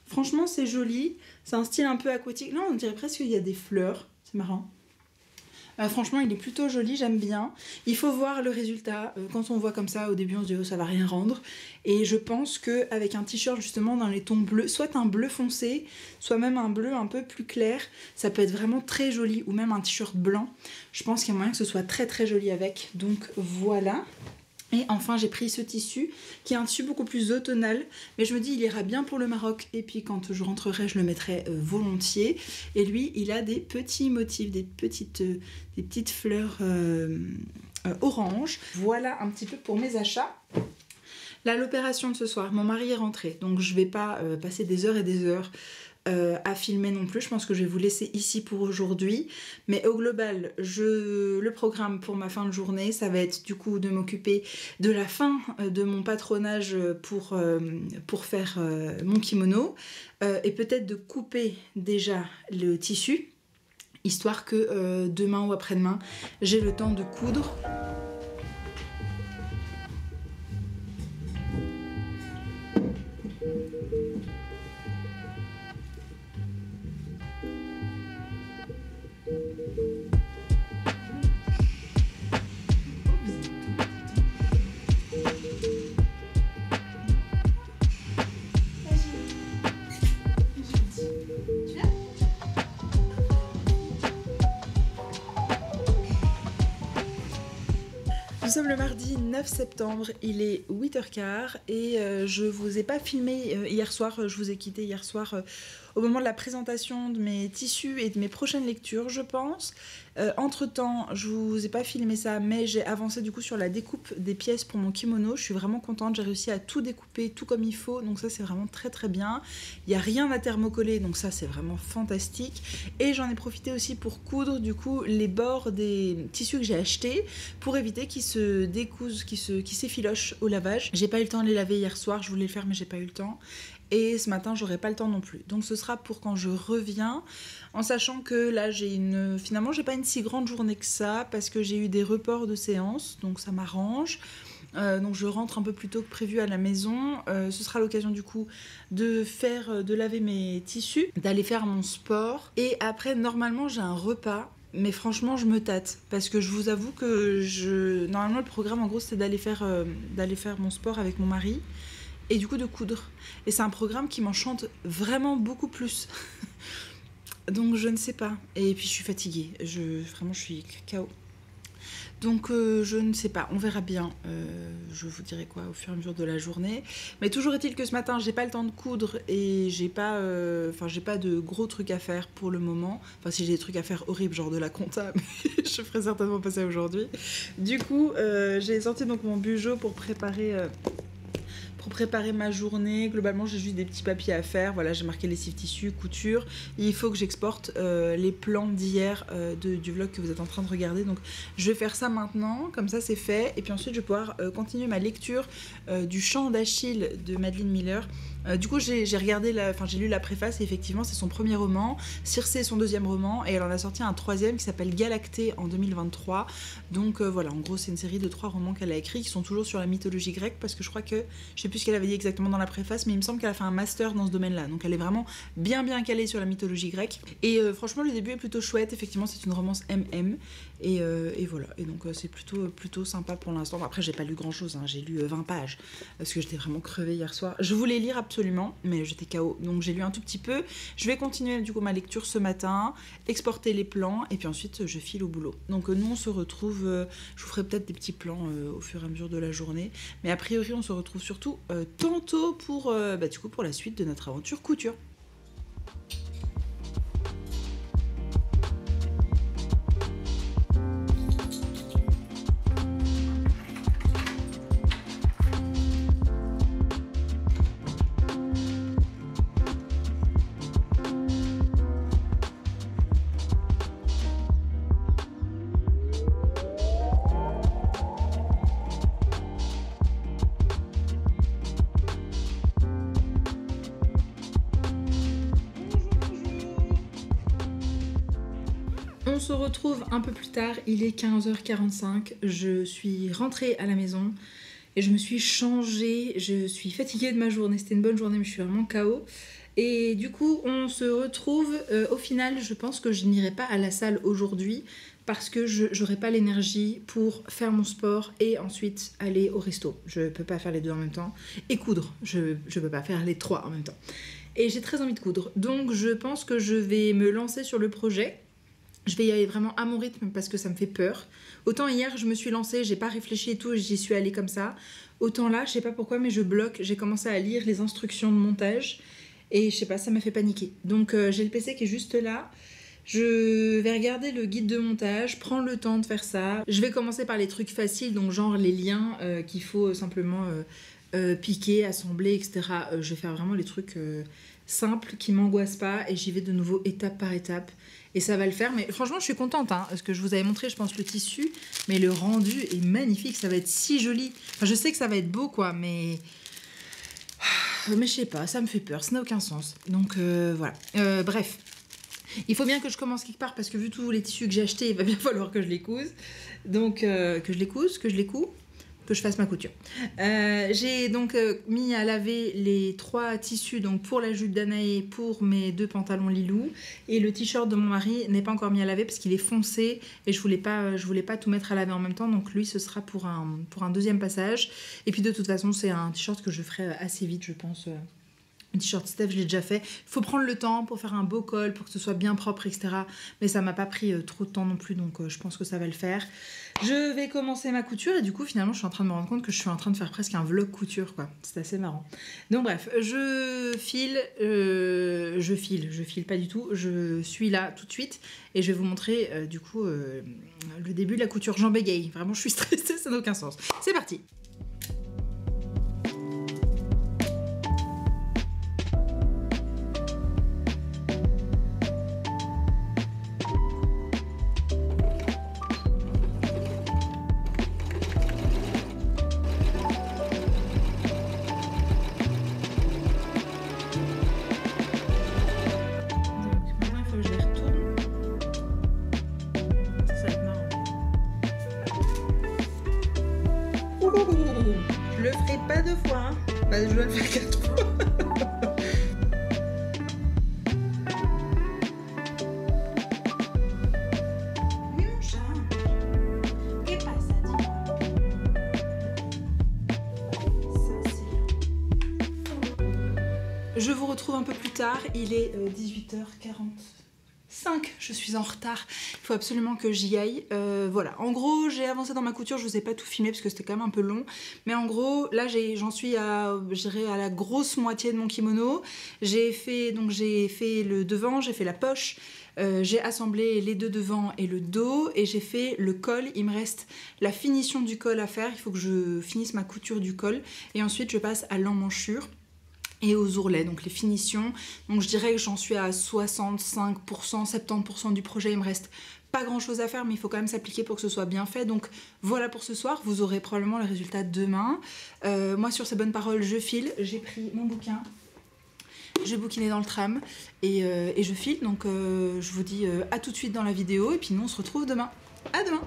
Franchement c'est joli, c'est un style un peu aquatique. Non, on dirait presque qu'il y a des fleurs, c'est marrant. Franchement il est plutôt joli, j'aime bien. Il faut voir le résultat. Quand on voit comme ça au début on se dit oh, ça va rien rendre, et je pense qu'avec un t-shirt justement dans les tons bleus, soit un bleu foncé, soit même un bleu un peu plus clair, ça peut être vraiment très joli, ou même un t-shirt blanc. Je pense qu'il y a moyen que ce soit très joli avec, donc voilà. Et enfin j'ai pris ce tissu qui est un tissu beaucoup plus automnal, mais je me dis il ira bien pour le Maroc, et puis quand je rentrerai je le mettrai volontiers. Et lui il a des petits motifs, des petites fleurs orange. Voilà un petit peu pour mes achats. Là l'opération de ce soir, mon mari est rentré, donc je vais pas passer des heures et des heures à filmer non plus. Je pense que je vais vous laisser ici pour aujourd'hui. Mais au global, le programme pour ma fin de journée, ça va être du coup de m'occuper de la fin de mon patronage pour faire mon kimono et peut-être de couper déjà le tissu, histoire que demain ou après-demain, j'ai le temps de coudre. Nous sommes le mardi 9 septembre, il est 8h15 et je vous ai pas filmé hier soir, je vous ai quitté hier soir au moment de la présentation de mes tissus et de mes prochaines lectures, je pense. Entre temps, je vous ai pas filmé ça, mais j'ai avancé du coup sur la découpe des pièces pour mon kimono. Je suis vraiment contente, j'ai réussi à tout découper tout comme il faut, donc ça c'est vraiment très très bien. Il n'y a rien à thermocoller, donc ça c'est vraiment fantastique. Et j'en ai profité aussi pour coudre du coup les bords des tissus que j'ai achetés pour éviter qu'ils se décousent, qu'ils s'effilochent au lavage. J'ai pas eu le temps de les laver hier soir, je voulais le faire mais j'ai pas eu le temps. Et ce matin, j'aurai pas le temps non plus. Donc ce sera pour quand je reviens, en sachant que là, finalement, j'ai pas une si grande journée que ça, parce que j'ai eu des reports de séance, donc ça m'arrange. Donc je rentre un peu plus tôt que prévu à la maison. Ce sera l'occasion du coup de laver mes tissus, d'aller faire mon sport. Et après, normalement, j'ai un repas. Mais franchement, je me tâte, parce que je vous avoue que normalement, le programme, en gros, c'était d'aller faire mon sport avec mon mari. Et du coup de coudre. Et c'est un programme qui m'enchante vraiment beaucoup plus. Donc je ne sais pas. Et puis je suis fatiguée. Vraiment je suis KO. Donc je ne sais pas, on verra bien. Je vous dirai quoi au fur et à mesure de la journée. Mais toujours est-il que ce matin, j'ai pas le temps de coudre et j'ai pas de gros trucs à faire pour le moment. Enfin, si j'ai des trucs à faire horribles, genre de la compta, mais je ferai certainement pas ça aujourd'hui. Du coup, j'ai sorti donc mon bugeot pour préparer ma journée. Globalement, j'ai juste des petits papiers à faire. Voilà, j'ai marqué lessive tissu, couture. Et il faut que j'exporte les plans d'hier du vlog que vous êtes en train de regarder. Donc, je vais faire ça maintenant. Comme ça, c'est fait. Et puis ensuite, je vais pouvoir continuer ma lecture du Chant d'Achille de Madeline Miller. Du coup, j'ai lu la préface et effectivement, c'est son premier roman. Circé, son deuxième roman. Et elle en a sorti un troisième qui s'appelle Galactée en 2023. Donc voilà, en gros, c'est une série de 3 romans qu'elle a écrits qui sont toujours sur la mythologie grecque parce que je crois que, je sais plus ce qu'elle avait dit exactement dans la préface, mais il me semble qu'elle a fait un master dans ce domaine-là. Donc elle est vraiment bien calée sur la mythologie grecque. Et franchement, le début est plutôt chouette. Effectivement, c'est une romance MM. Et voilà. Et donc c'est plutôt sympa pour l'instant. Bon, après, j'ai pas lu grand-chose. Hein. J'ai lu 20 pages parce que j'étais vraiment crevée hier soir. Je voulais lire absolument, mais j'étais KO. Donc j'ai lu un tout petit peu. Je vais continuer du coup ma lecture ce matin, exporter les plans et puis ensuite je file au boulot. Donc nous on se retrouve, je vous ferai peut-être des petits plans au fur et à mesure de la journée. Mais a priori on se retrouve surtout tantôt pour la suite de notre aventure couture. On se retrouve un peu plus tard, il est 15h45, je suis rentrée à la maison et je me suis changée, je suis fatiguée de ma journée, c'était une bonne journée mais je suis vraiment KO. Et du coup on se retrouve, au final je pense que je n'irai pas à la salle aujourd'hui parce que je n'aurai pas l'énergie pour faire mon sport et ensuite aller au resto. Je peux pas faire les deux en même temps et coudre, je peux pas faire les 3 en même temps. Et j'ai très envie de coudre, donc je pense que je vais me lancer sur le projet. Je vais y aller vraiment à mon rythme parce que ça me fait peur. Autant hier, je me suis lancée, j'ai pas réfléchi et tout, j'y suis allée comme ça. Autant là, je sais pas pourquoi, mais je bloque. J'ai commencé à lire les instructions de montage et je sais pas, ça m'a fait paniquer. Donc j'ai le PC qui est juste là. Je vais regarder le guide de montage, prendre le temps de faire ça. Je vais commencer par les trucs faciles, donc genre les liens qu'il faut simplement piquer, assembler, etc. Je vais faire vraiment les trucs simples qui m'angoissent pas et j'y vais de nouveau étape par étape. Et ça va le faire, mais franchement je suis contente, hein, parce que je vous avais montré je pense le tissu, mais le rendu est magnifique, ça va être si joli. Enfin je sais que ça va être beau quoi, mais je sais pas, ça me fait peur, ça n'a aucun sens. Donc voilà, bref. Il faut bien que je commence quelque part parce que vu tous les tissus que j'ai achetés, il va bien falloir que je les couse. Donc que je les couse, que je les couds, que je fasse ma couture. J'ai donc mis à laver les 3 tissus donc pour la jupe d'Anaé, pour mes 2 pantalons Lilou, et le t-shirt de mon mari n'est pas encore mis à laver parce qu'il est foncé et je voulais pas tout mettre à laver en même temps, donc lui ce sera pour un deuxième passage. Et puis de toute façon c'est un t-shirt que je ferai assez vite je pense. Un t-shirt Steph, je l'ai déjà fait. Il faut prendre le temps pour faire un beau col, pour que ce soit bien propre, etc. Mais ça m'a pas pris trop de temps non plus, donc je pense que ça va le faire. Je vais commencer ma couture et du coup, finalement, je suis en train de me rendre compte que je suis en train de faire presque un vlog couture, quoi. C'est assez marrant. Donc bref, je file pas du tout. Je suis là tout de suite et je vais vous montrer du coup le début de la couture. J'en bégaye. Vraiment, je suis stressée, ça n'a aucun sens. C'est parti. Je le ferai pas 2 fois, hein. Bah, je dois le faire 4 fois. Oui, mon chat. Qu'est-ce que ça dit? Je vous retrouve un peu plus tard. Il est 18h45. Je suis en retard. Il faut absolument que j'y aille. Voilà. En gros, j'ai avancé dans ma couture. Je vous ai pas tout filmé parce que c'était quand même un peu long. Mais en gros, là, j'en suis à, je dirais, à la grosse moitié de mon kimono. J'ai fait le devant, j'ai fait la poche. J'ai assemblé les 2 devants et le dos et j'ai fait le col. Il me reste la finition du col à faire. Il faut que je finisse ma couture du col et ensuite je passe à l'emmanchure et aux ourlets, donc les finitions. Donc je dirais que j'en suis à 65%, 70% du projet. Il me reste pas grand chose à faire, mais il faut quand même s'appliquer pour que ce soit bien fait. Donc voilà pour ce soir, vous aurez probablement le résultat demain. Moi sur ces bonnes paroles, je file. J'ai pris mon bouquin, je bouquinais dans le tram et je file. Donc je vous dis à tout de suite dans la vidéo et puis nous on se retrouve demain. À demain.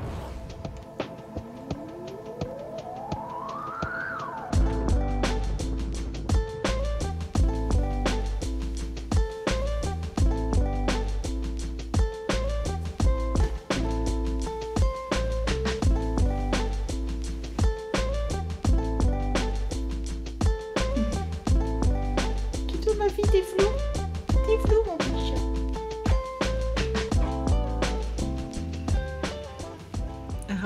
Ma fille, t'es flou. T'es flou, mon petit chat.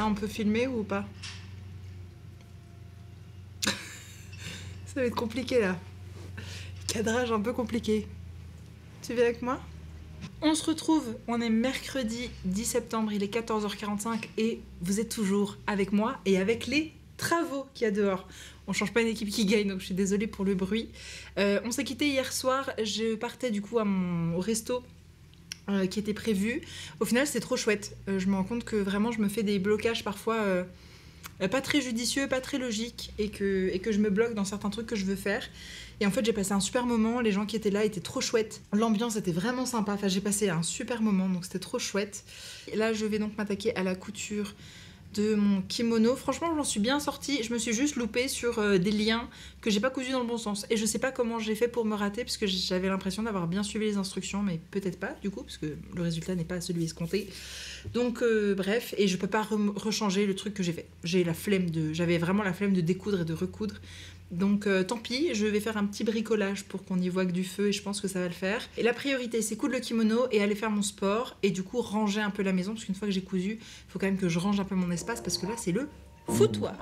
On peut filmer ou pas? Ça va être compliqué là. Cadrage un peu compliqué. Tu viens avec moi? On se retrouve, on est mercredi 10 septembre, il est 14h45 et vous êtes toujours avec moi et avec les travaux qu'il y a dehors. On change pas une équipe qui gagne, donc je suis désolée pour le bruit. On s'est quitté hier soir, je partais du coup au resto qui était prévu. Au final, c'est trop chouette. Je me rends compte que vraiment, je me fais des blocages parfois pas très judicieux, pas très logiques, et que je me bloque dans certains trucs que je veux faire. Et en fait, j'ai passé un super moment, les gens qui étaient là étaient trop chouettes. L'ambiance était vraiment sympa, enfin j'ai passé un super moment, donc c'était trop chouette. Et là, je vais donc m'attaquer à la couture de mon kimono. Franchement, j'en suis bien sortie. Je me suis juste loupée sur des liens que j'ai pas cousus dans le bon sens. Et je sais pas comment j'ai fait pour me rater, parce que j'avais l'impression d'avoir bien suivi les instructions, mais peut-être pas du coup, parce que le résultat n'est pas celui escompté. Donc bref, et je peux pas rechanger le truc que j'ai fait. J'avais vraiment la flemme de découdre et de recoudre. Donc tant pis, je vais faire un petit bricolage pour qu'on y voit que du feu et je pense que ça va le faire. Et la priorité, c'est coudre le kimono et aller faire mon sport et du coup ranger un peu la maison, parce qu'une fois que j'ai cousu, il faut quand même que je range un peu mon espace parce que là c'est le foutoir.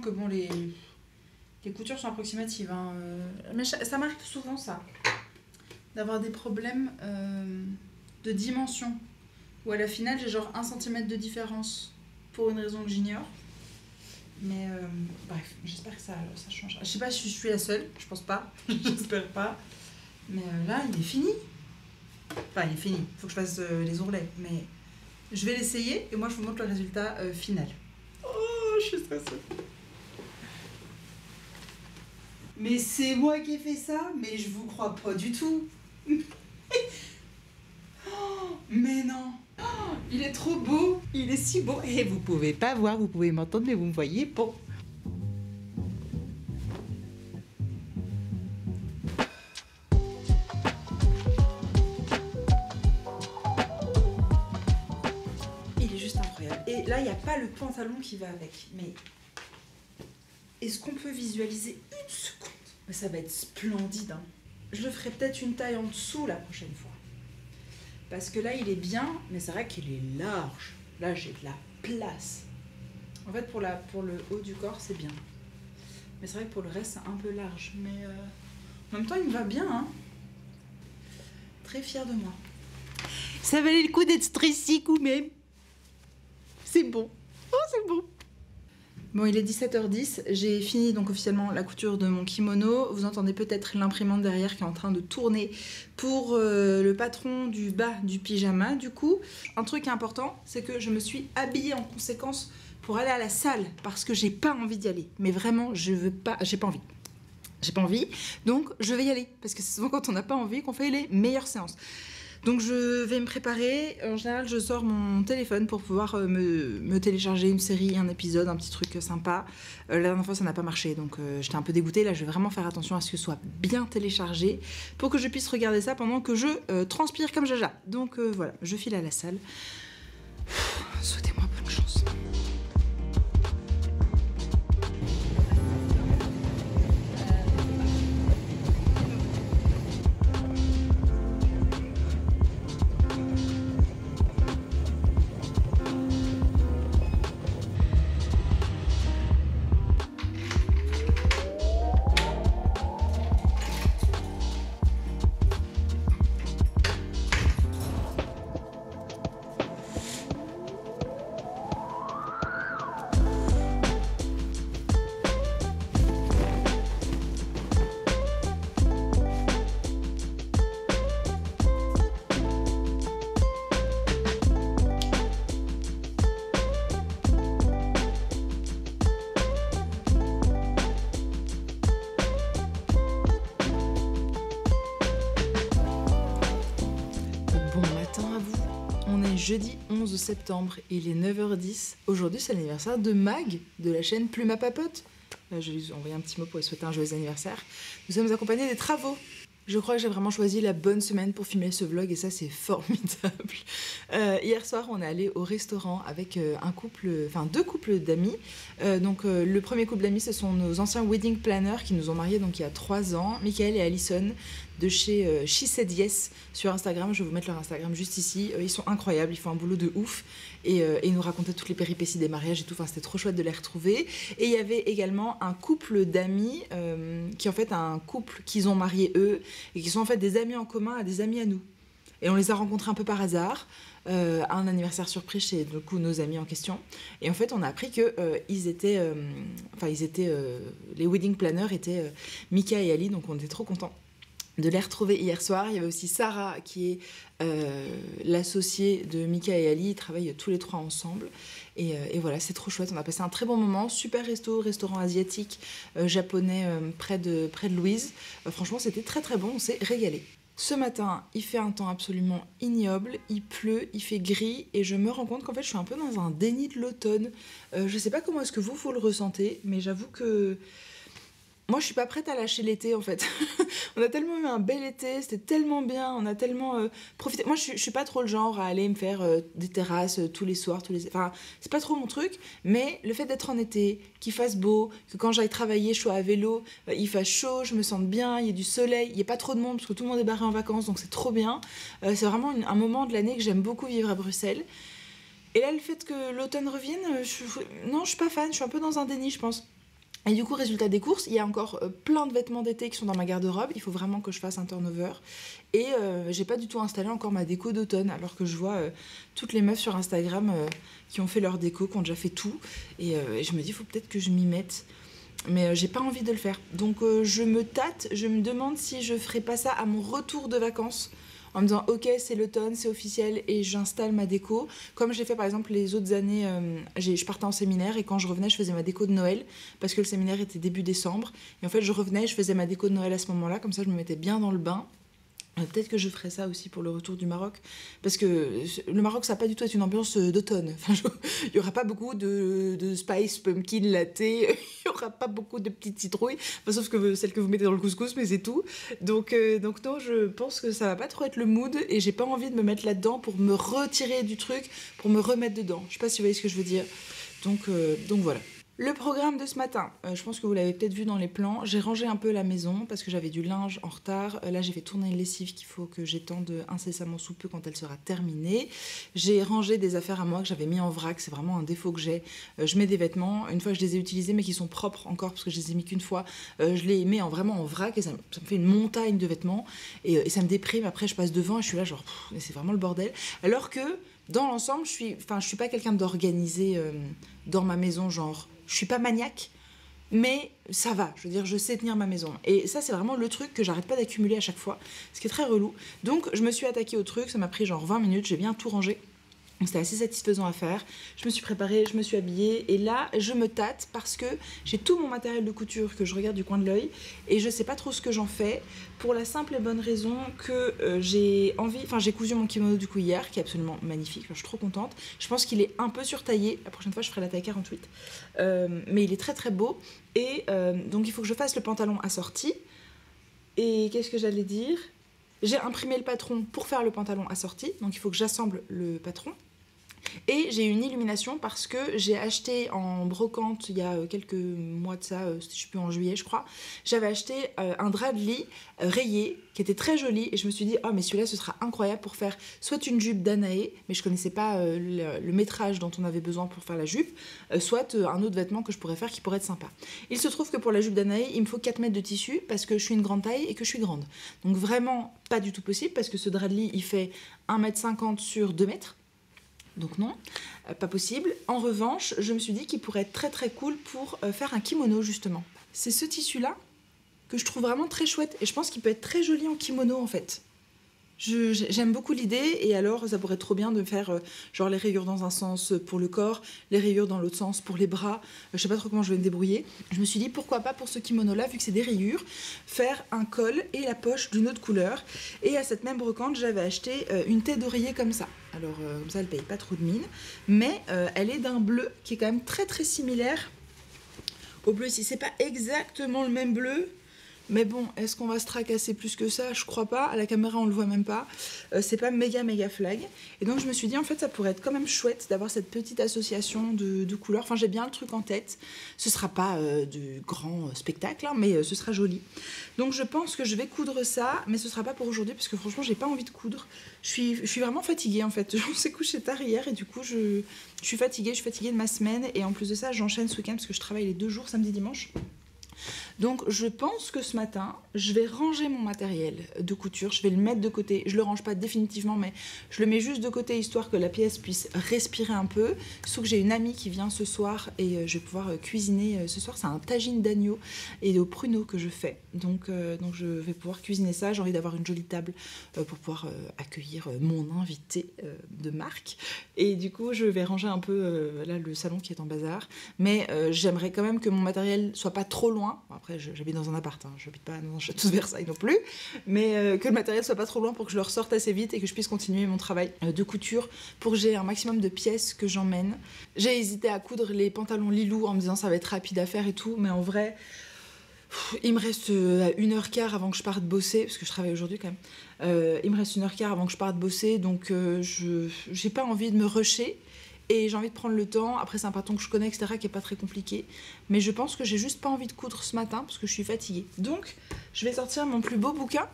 que bon, les coutures sont approximatives. Hein. Mais ça m'arrive souvent ça, d'avoir des problèmes de dimension. Où à la finale, j'ai genre 1 cm de différence pour une raison que j'ignore. Mais bref, j'espère que ça changera. Je sais pas si je suis la seule, je pense pas, j'espère pas. Mais là, il est fini. Enfin, il est fini, faut que je fasse les ourlets. Mais je vais l'essayer et moi je vous montre le résultat final. Oh, je suis stressée. Mais c'est moi qui ai fait ça, mais je vous crois pas du tout. Oh, mais non. Oh, il est trop beau. Il est si beau. Et vous pouvez pas voir, vous pouvez m'entendre, mais vous me voyez pas. Il est juste incroyable. Et là, il n'y a pas le pantalon qui va avec. Mais est-ce qu'on peut visualiser une seconde? Mais ça va être splendide. Hein. Je le ferai peut-être une taille en dessous la prochaine fois. Parce que là, il est bien, mais c'est vrai qu'il est large. Là, j'ai de la place. En fait, pour le haut du corps, c'est bien. Mais c'est vrai que pour le reste, c'est un peu large. Mais en même temps, il me va bien. Hein. Très fière de moi. Ça valait le coup d'être stressée quand même. C'est bon. Oh, c'est bon. Bon, il est 17h10, j'ai fini donc officiellement la couture de mon kimono. Vous entendez peut-être l'imprimante derrière qui est en train de tourner pour le patron du bas du pyjama. Du coup, un truc important, c'est que je me suis habillée en conséquence pour aller à la salle parce que j'ai pas envie d'y aller. Mais vraiment, j'ai pas envie. J'ai pas envie, donc je vais y aller parce que c'est souvent quand on n'a pas envie qu'on fait les meilleures séances. Donc je vais me préparer, en général je sors mon téléphone pour pouvoir me télécharger une série, un épisode, un petit truc sympa. La dernière fois ça n'a pas marché donc j'étais un peu dégoûtée, là je vais vraiment faire attention à ce que ce soit bien téléchargé pour que je puisse regarder ça pendant que je transpire comme Jaja. Donc voilà, je file à la salle. Souhaitez-moi bonne chance. Jeudi 11 septembre, il est 9h10. Aujourd'hui, c'est l'anniversaire de Mag, de la chaîne Plume à Papote. Je lui ai envoyé un petit mot pour lui souhaiter un joyeux anniversaire. Nous sommes accompagnés des travaux. Je crois que j'ai vraiment choisi la bonne semaine pour filmer ce vlog et ça, c'est formidable. Hier soir, on est allé au restaurant avec deux couples d'amis. Le premier couple d'amis, ce sont nos anciens wedding planners qui nous ont mariés donc il y a 3 ans, Michael et Alison de chez She Said Yes sur Instagram. Je vais vous mettre leur Instagram juste ici. Ils sont incroyables, ils font un boulot de ouf et ils nous racontaient toutes les péripéties des mariages et tout. Enfin, c'était trop chouette de les retrouver. Et il y avait également un couple d'amis qui est en fait un couple qu'ils ont marié eux et qui sont en fait des amis en commun à des amis à nous. Et on les a rencontrés un peu par hasard, à un anniversaire surprise chez du coup, nos amis en question. Et en fait, on a appris que les wedding planners étaient Mika et Ali, donc on était trop contents de les retrouver hier soir. Il y avait aussi Sarah qui est l'associée de Mika et Ali. Ils travaillent tous les 3 ensemble. Et voilà, c'est trop chouette. On a passé un très bon moment. Super restaurant asiatique japonais près de Louise. Franchement, c'était très très bon. On s'est régalé. Ce matin, il fait un temps absolument ignoble, il pleut, il fait gris et je me rends compte qu'en fait je suis un peu dans un déni de l'automne. Je sais pas comment est-ce que vous le ressentez, mais j'avoue que moi je suis pas prête à lâcher l'été en fait. On a tellement eu un bel été, c'était tellement bien, on a tellement profité. Moi je suis pas trop le genre à aller me faire des terrasses tous les soirs, enfin c'est pas trop mon truc, mais le fait d'être en été, qu'il fasse beau, que quand j'aille travailler je sois à vélo, il fasse chaud, je me sente bien, il y ait du soleil, il y ait pas trop de monde parce que tout le monde est barré en vacances donc c'est trop bien. C'est vraiment un moment de l'année que j'aime beaucoup vivre à Bruxelles. Et là le fait que l'automne revienne, non je suis pas fan, je suis un peu dans un déni je pense. Et du coup, résultat des courses, il y a encore plein de vêtements d'été qui sont dans ma garde-robe. Il faut vraiment que je fasse un turnover. Et j'ai pas du tout installé encore ma déco d'automne, alors que je vois toutes les meufs sur Instagram qui ont fait leur déco, qui ont déjà fait tout. Et je me dis, il faut peut-être que je m'y mette. Mais j'ai pas envie de le faire. Donc je me tâte, je me demande si je ferai pas ça à mon retour de vacances. En me disant, ok, c'est l'automne, c'est officiel, et j'installe ma déco. Comme j'ai fait par exemple les autres années, je partais en séminaire, et quand je revenais, je faisais ma déco de Noël, parce que le séminaire était début décembre. Et en fait, je revenais, je faisais ma déco de Noël à ce moment-là, comme ça je me mettais bien dans le bain. Peut-être que je ferai ça aussi pour le retour du Maroc, parce que le Maroc, ça va pas du tout être une ambiance d'automne. Enfin, il y aura pas beaucoup de spice pumpkin latte, il y aura pas beaucoup de petites citrouilles, enfin, sauf que celles que vous mettez dans le couscous, mais c'est tout. Donc non, je pense que ça va pas trop être le mood, et j'ai pas envie de me mettre là-dedans pour me retirer du truc, pour me remettre dedans. Je sais pas si vous voyez ce que je veux dire. Donc voilà. Le programme de ce matin, je pense que vous l'avez peut-être vu dans les plans, j'ai rangé un peu la maison parce que j'avais du linge en retard. Là, j'ai fait tourner une lessive qu'il faut que j'étende incessamment sous peu quand elle sera terminée. J'ai rangé des affaires à moi que j'avais mis en vrac, c'est vraiment un défaut que j'ai. Je mets des vêtements, une fois que je les ai utilisés mais qui sont propres encore parce que je les ai mis qu'une fois, je les mets vraiment en vrac et ça me fait une montagne de vêtements et ça me déprime. Après, je passe devant et je suis là genre, c'est vraiment le bordel. Alors que dans l'ensemble, je suis pas quelqu'un d'organisé dans ma maison, genre... Je suis pas maniaque, mais ça va. Je veux dire, je sais tenir ma maison. Et ça, c'est vraiment le truc que j'arrête pas d'accumuler à chaque fois, ce qui est très relou. Donc, je me suis attaquée au truc. Ça m'a pris genre 20 minutes. J'ai bien tout rangé. C'était assez satisfaisant à faire. Je me suis préparée, je me suis habillée. Et là, je me tâte parce que j'ai tout mon matériel de couture que je regarde du coin de l'œil. Et je sais pas trop ce que j'en fais. Pour la simple et bonne raison que j'ai envie... Enfin, j'ai cousu mon kimono du coup hier, qui est absolument magnifique. Enfin, je suis trop contente. Je pense qu'il est un peu surtaillé. La prochaine fois, je ferai la taille 48. Mais il est très très beau. Et donc, il faut que je fasse le pantalon assorti. Et qu'est-ce que j'allais dire ? J'ai imprimé le patron pour faire le pantalon assorti. Donc, il faut que j'assemble le patron. Et j'ai une illumination parce que j'ai acheté en brocante il y a quelques mois de ça, je sais plus, en juillet je crois, j'avais acheté un drap de lit rayé qui était très joli et je me suis dit oh mais celui-là ce sera incroyable pour faire soit une jupe Danae, mais je connaissais pas le métrage dont on avait besoin pour faire la jupe, soit un autre vêtement que je pourrais faire qui pourrait être sympa. Il se trouve que pour la jupe Danae il me faut 4 mètres de tissu parce que je suis une grande taille et que je suis grande, donc vraiment pas du tout possible parce que ce drap de lit il fait 1,50 m sur 2 mètres. Donc non, pas possible. En revanche, je me suis dit qu'il pourrait être très très cool pour faire un kimono justement. C'est ce tissu-là que je trouve vraiment très chouette et je pense qu'il peut être très joli en kimono en fait. J'aime beaucoup l'idée et alors ça pourrait être trop bien de faire genre les rayures dans un sens pour le corps, les rayures dans l'autre sens pour les bras, je sais pas trop comment je vais me débrouiller. Je me suis dit pourquoi pas pour ce kimono là vu que c'est des rayures, faire un col et la poche d'une autre couleur et à cette même brocante j'avais acheté une tête d'oreiller comme ça. Alors comme ça elle paye pas trop de mine mais elle est d'un bleu qui est quand même très très similaire au bleu ici, c'est pas exactement le même bleu. Mais bon, est-ce qu'on va se tracasser plus que ça? Je crois pas. À la caméra, on le voit même pas. C'est pas méga flag. Et donc, je me suis dit, en fait, ça pourrait être quand même chouette d'avoir cette petite association de couleurs. Enfin, j'ai bien le truc en tête. Ce sera pas du grand spectacle, hein, mais ce sera joli. Donc, je pense que je vais coudre ça, mais ce sera pas pour aujourd'hui, parce que franchement, j'ai pas envie de coudre. Je suis vraiment fatiguée, en fait. On s'est couché tard hier, et du coup, je suis fatiguée. Je suis fatiguée de ma semaine. Et en plus de ça, j'enchaîne ce week-end, parce que je travaille les 2 jours, samedi, dimanche. Donc je pense que ce matin, je vais ranger mon matériel de couture, je vais le mettre de côté, je le range pas définitivement mais je le mets juste de côté histoire que la pièce puisse respirer un peu, sauf que j'ai une amie qui vient ce soir et je vais pouvoir cuisiner ce soir, c'est un tagine d'agneau et au pruneau que je fais, donc je vais pouvoir cuisiner ça, j'ai envie d'avoir une jolie table pour pouvoir accueillir mon invité de marque et du coup je vais ranger un peu là le salon qui est en bazar, mais j'aimerais quand même que mon matériel soit pas trop loin. Après, j'habite dans un appart, hein. J'habite pas dans un château de Versailles non plus, mais que le matériel soit pas trop loin pour que je le ressorte assez vite et que je puisse continuer mon travail de couture pour que j'ai un maximum de pièces que j'emmène. J'ai hésité à coudre les pantalons Lilou en me disant ça va être rapide à faire et tout, mais en vrai, il me reste 1h15 avant que je parte bosser, parce que je travaille aujourd'hui quand même. Il me reste 1h15 avant que je parte bosser, donc j'ai pas envie de me rusher. Et j'ai envie de prendre le temps. Après, c'est un patron que je connais, etc., qui est pas très compliqué. Mais je pense que j'ai juste pas envie de coudre ce matin parce que je suis fatiguée. Donc, je vais sortir mon plus beau bouquin.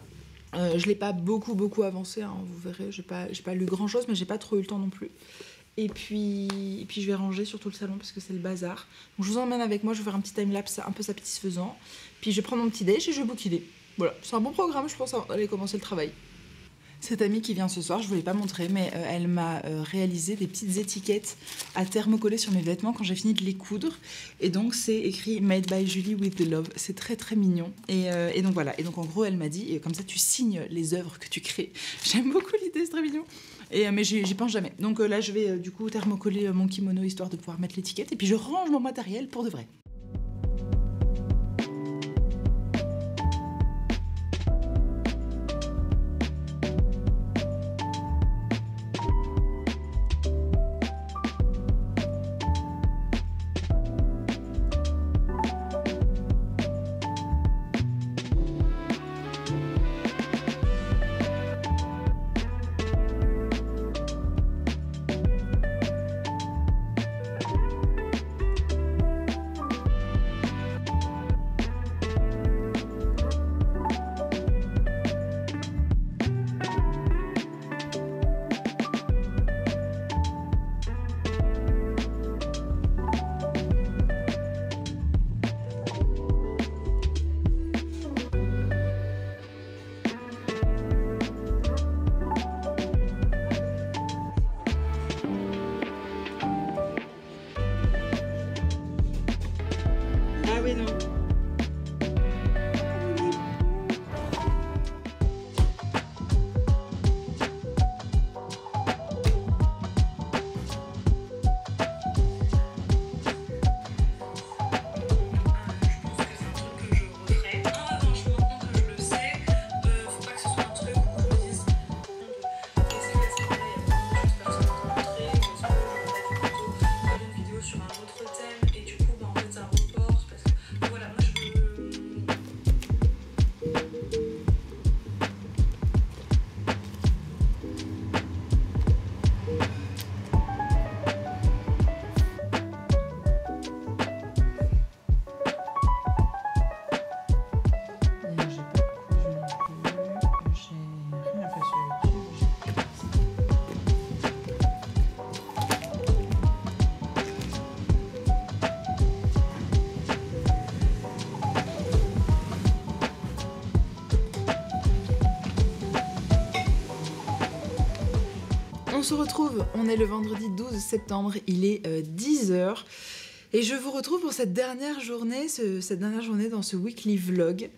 Je l'ai pas beaucoup avancé, hein, vous verrez. J'ai pas lu grand-chose, mais j'ai pas trop eu le temps non plus. Et puis je vais ranger surtout le salon parce que c'est le bazar. Donc je vous emmène avec moi, je vais faire un petit timelapse un peu satisfaisant. Puis je vais prendre mon petit déj et je vais bouquiner. Voilà, c'est un bon programme je pense avant d'aller commencer le travail. Cette amie qui vient ce soir, je ne vous l'ai pas montré, mais elle m'a réalisé des petites étiquettes à thermocoller sur mes vêtements quand j'ai fini de les coudre. Et donc c'est écrit Made by Julie with the Love. C'est très très mignon. Et donc voilà. Et donc en gros elle m'a dit, comme ça tu signes les œuvres que tu crées. J'aime beaucoup l'idée, c'est très mignon. Mais j'y pense jamais. Donc là je vais du coup thermocoller mon kimono histoire de pouvoir mettre l'étiquette. Et puis je range mon matériel pour de vrai. Ah oui, non. On se retrouve, on est le vendredi 12 septembre, il est 10h et je vous retrouve pour cette dernière journée dans ce weekly vlog.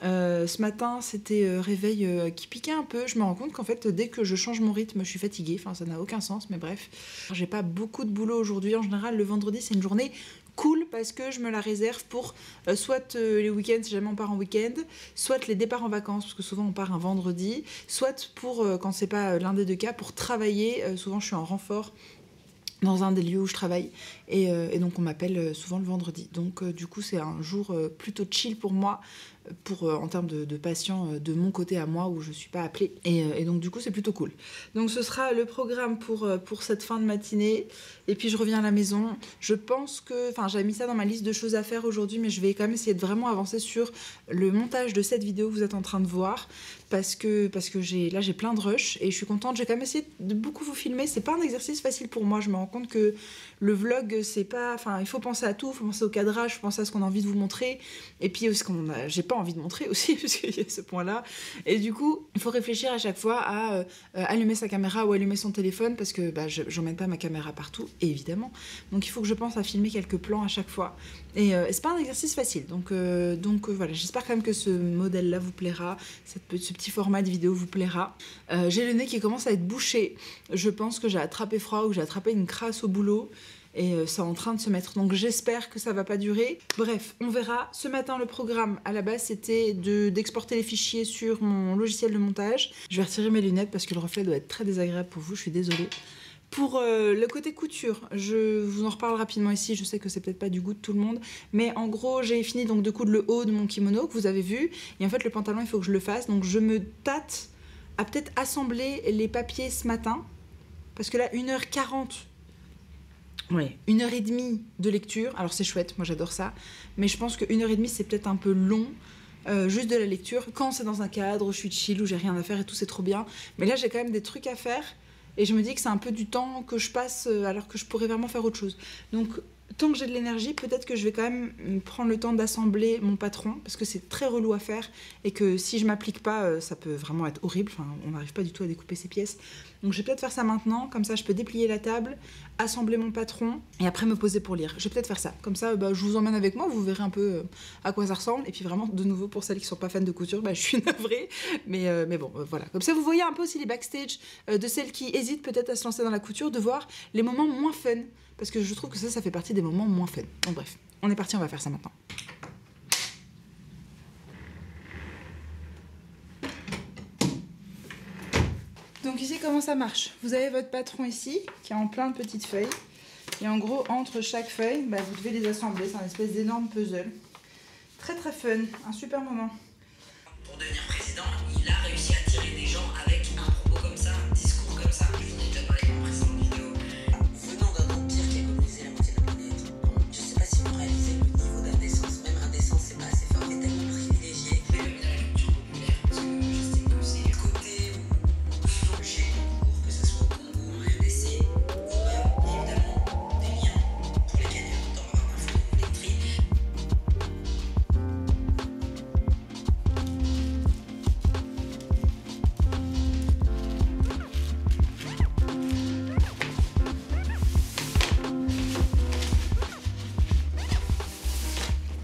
Ce matin c'était réveil qui piquait un peu, je me rends compte qu'en fait dès que je change mon rythme je suis fatiguée, enfin ça n'a aucun sens mais bref. J'ai pas beaucoup de boulot aujourd'hui, en général le vendredi c'est une journée cool parce que je me la réserve pour soit les week-ends si jamais on part en week-end, soit les départs en vacances parce que souvent on part un vendredi, soit pour quand c'est pas l'un des deux cas pour travailler, souvent je suis en renfort dans un des lieux où je travaille et donc on m'appelle souvent le vendredi, donc du coup c'est un jour plutôt chill pour moi en termes de patients de mon côté à moi où je suis pas appelée et donc du coup c'est plutôt cool. Donc ce sera le programme pour cette fin de matinée et puis je reviens à la maison. Je pense que, enfin j'avais mis ça dans ma liste de choses à faire aujourd'hui mais je vais quand même essayer de vraiment avancer sur le montage de cette vidéo que vous êtes en train de voir parce que j'ai plein de rush et je suis contente. J'ai quand même essayé de beaucoup vous filmer, c'est pas un exercice facile pour moi, je me rends compte que le vlog c'est pas, enfin il faut penser à tout, il faut penser au cadrage, il faut penser à ce qu'on a envie de vous montrer et puis j'ai pas envie de montrer aussi parce qu'il y a ce point là et du coup il faut réfléchir à chaque fois à allumer sa caméra ou allumer son téléphone parce que j'emmène pas ma caméra partout évidemment, donc il faut que je pense à filmer quelques plans à chaque fois et c'est pas un exercice facile donc voilà, j'espère quand même que ce modèle là vous plaira, ce petit format de vidéo vous plaira. J'ai le nez qui commence à être bouché, je pense que j'ai attrapé froid ou j'ai attrapé une crasse au boulot et c'est en train de se mettre, donc j'espère que ça va pas durer. Bref, on verra. Ce matin le programme à la base c'était d'exporter les fichiers sur mon logiciel de montage. Je vais retirer mes lunettes parce que le reflet doit être très désagréable pour vous, je suis désolée. Pour le côté couture, je vous en reparle rapidement ici, je sais que c'est peut-être pas du goût de tout le monde, mais en gros j'ai fini donc de coudre le haut de mon kimono que vous avez vu, et en fait le pantalon il faut que je le fasse, donc je me tâte à peut-être assembler les papiers ce matin, parce que là 1h40, ouais, 1h30 de lecture, alors c'est chouette, moi j'adore ça, mais je pense que 1h30 c'est peut-être un peu long, juste de la lecture, quand c'est dans un cadre où je suis chill, où j'ai rien à faire et tout c'est trop bien, mais là j'ai quand même des trucs à faire. Et je me dis que c'est un peu du temps que je passe alors que je pourrais vraiment faire autre chose. Donc tant que j'ai de l'énergie, peut-être que je vais quand même prendre le temps d'assembler mon patron, parce que c'est très relou à faire, et que si je m'applique pas, ça peut vraiment être horrible, enfin, on n'arrive pas du tout à découper ces pièces. Donc je vais peut-être faire ça maintenant, comme ça je peux déplier la table, assembler mon patron, et après me poser pour lire. Je vais peut-être faire ça, comme ça je vous emmène avec moi, vous verrez un peu à quoi ça ressemble, et puis vraiment, de nouveau, pour celles qui sont pas fans de couture, je suis navrée, mais bon, voilà. Comme ça vous voyez un peu aussi les backstage de celles qui hésitent peut-être à se lancer dans la couture, de voir les moments moins fun. Parce que je trouve que ça fait partie des moments moins fun. Donc bref, on est parti, on va faire ça maintenant. Donc ici, comment ça marche? Vous avez votre patron ici, qui est en plein de petites feuilles. Et en gros, entre chaque feuille, vous devez les assembler. C'est un espèce d'énorme puzzle. Très très fun, un super moment. Pour devenir président, il a réussi à attirer des gens avec un propos comme ça, un discours comme ça. Je vous en ai déjà parlé dans ma précédente vidéo. Venant d'un empire qui a colonisé la moitié de la planète, je sais pas si vous réalisez le niveau d'indécence. Même indécence, c'est pas assez fort, mais tellement privilégié. Je vais la culture populaire parce que j'estime que c'est le côté où j'ai pour que ce soit au Congo ou en RDC. Vous-même, évidemment, des liens pour les gagnants dans ma barre d'infos électrique.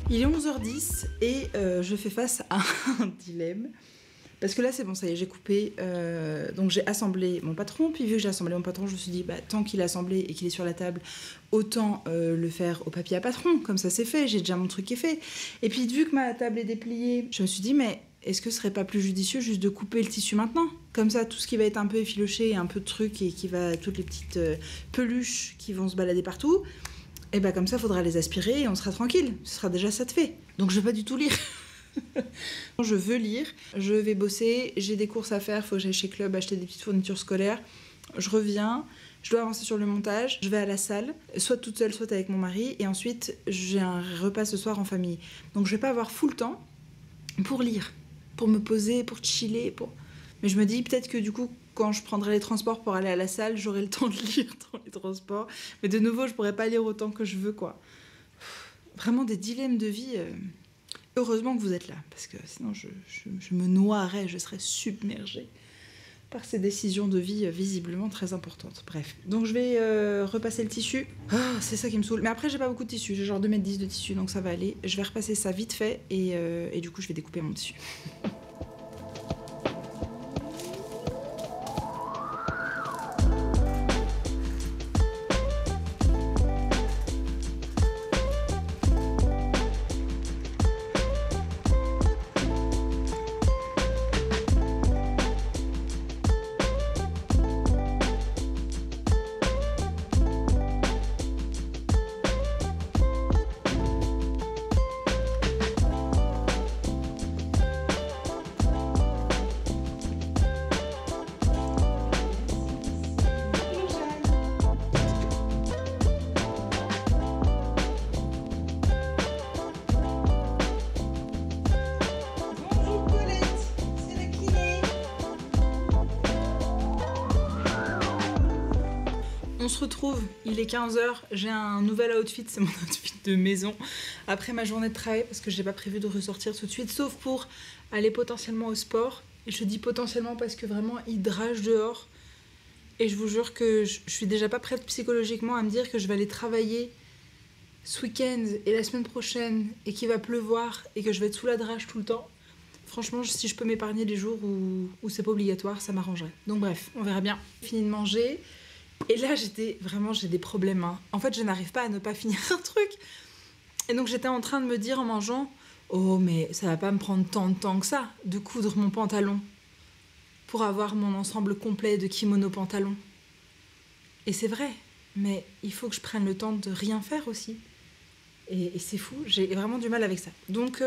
Il est 11h10 et je fais face à un dilemme. Parce que là, c'est bon, ça y est, j'ai coupé. Donc j'ai assemblé mon patron. Puis vu que j'ai assemblé mon patron, je me suis dit, tant qu'il est assemblé et qu'il est sur la table, autant le faire au papier à patron. Comme ça, c'est fait. J'ai déjà mon truc qui est fait. Et puis vu que ma table est dépliée, je me suis dit, mais est-ce que ce serait pas plus judicieux juste de couper le tissu maintenant? Comme ça, tout ce qui va être un peu effiloché, un peu de trucs et qui va... toutes les petites peluches qui vont se balader partout... Et comme ça, il faudra les aspirer et on sera tranquille. Ce sera déjà ça de fait. Donc je vais pas du tout lire. Je veux lire, je vais bosser, j'ai des courses à faire, faut que j'aille chez Club acheter des petites fournitures scolaires. Je reviens, je dois avancer sur le montage, je vais à la salle, soit toute seule, soit avec mon mari. Et ensuite, j'ai un repas ce soir en famille. Donc je vais pas avoir full temps pour lire, pour me poser, pour chiller, Mais je me dis peut-être que du coup, quand je prendrai les transports pour aller à la salle, j'aurai le temps de lire dans les transports. Mais de nouveau, je pourrai pas lire autant que je veux, quoi. Vraiment des dilemmes de vie. Heureusement que vous êtes là, parce que sinon je me noierais, je serais submergée par ces décisions de vie visiblement très importantes. Bref, donc je vais repasser le tissu. Oh, c'est ça qui me saoule. Mais après, j'ai pas beaucoup de tissu, j'ai genre 2,10 m de tissu, donc ça va aller. Je vais repasser ça vite fait et du coup, je vais découper mon tissu. On se retrouve, il est 15h, j'ai un nouvel outfit, c'est mon outfit de maison après ma journée de travail parce que j'ai pas prévu de ressortir tout de suite sauf pour aller potentiellement au sport. Et je dis potentiellement parce que vraiment il drage dehors et je vous jure que je suis déjà pas prête psychologiquement à me dire que je vais aller travailler ce week-end et la semaine prochaine et qu'il va pleuvoir et que je vais être sous la drage tout le temps. Franchement, si je peux m'épargner les jours où c'est pas obligatoire, ça m'arrangerait. Donc bref, on verra bien. Fini de manger. Et là, j'ai des problèmes. En fait, je n'arrive pas à ne pas finir un truc. Et donc, j'étais en train de me dire en mangeant, oh, mais ça va pas me prendre tant de temps que ça de coudre mon pantalon pour avoir mon ensemble complet de kimono pantalon. Et c'est vrai, mais il faut que je prenne le temps de rien faire aussi. Et c'est fou, j'ai vraiment du mal avec ça. Donc,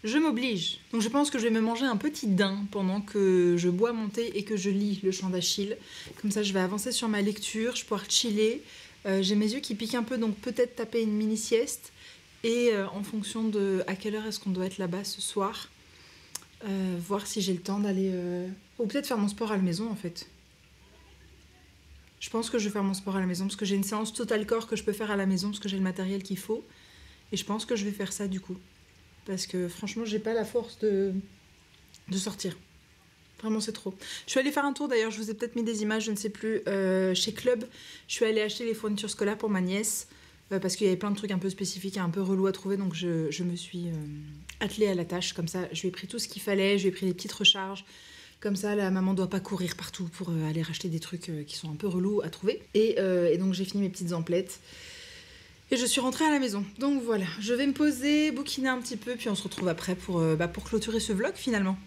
je m'oblige. Donc, je pense que je vais me manger un petit daim pendant que je bois mon thé et que je lis le Chant d'Achille. Comme ça, je vais avancer sur ma lecture, je vais pouvoir chiller. J'ai mes yeux qui piquent un peu, donc peut-être taper une mini-sieste. Et en fonction de à quelle heure est-ce qu'on doit être là-bas ce soir, voir si j'ai le temps d'aller... ou peut-être faire mon sport à la maison, en fait. Je pense que je vais faire mon sport à la maison parce que j'ai une séance total corps que je peux faire à la maison parce que j'ai le matériel qu'il faut. Et je pense que je vais faire ça du coup. Parce que franchement, j'ai pas la force de sortir. Vraiment, c'est trop. Je suis allée faire un tour d'ailleurs, je vous ai peut-être mis des images, je ne sais plus, chez Club. Je suis allée acheter les fournitures scolaires pour ma nièce. Parce qu'il y avait plein de trucs un peu spécifiques et un peu relous à trouver. Donc je me suis attelée à la tâche. Comme ça, je lui ai pris tout ce qu'il fallait. Je lui ai pris des petites recharges. Comme ça, la maman ne doit pas courir partout pour aller racheter des trucs qui sont un peu relous à trouver. Et donc j'ai fini mes petites emplettes. Et je suis rentrée à la maison. Donc voilà, je vais me poser, bouquiner un petit peu, puis on se retrouve après pour clôturer ce vlog finalement.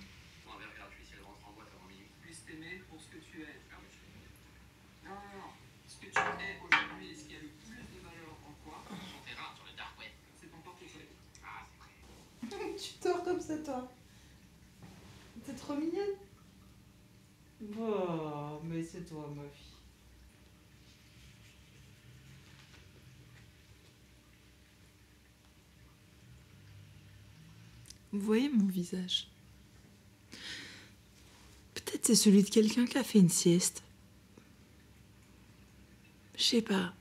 Tu dors comme ça, toi? T'es trop mignonne. Oh, mais c'est toi, ma fille. Vous voyez mon visage? Peut-être c'est celui de quelqu'un qui a fait une sieste. Je sais pas.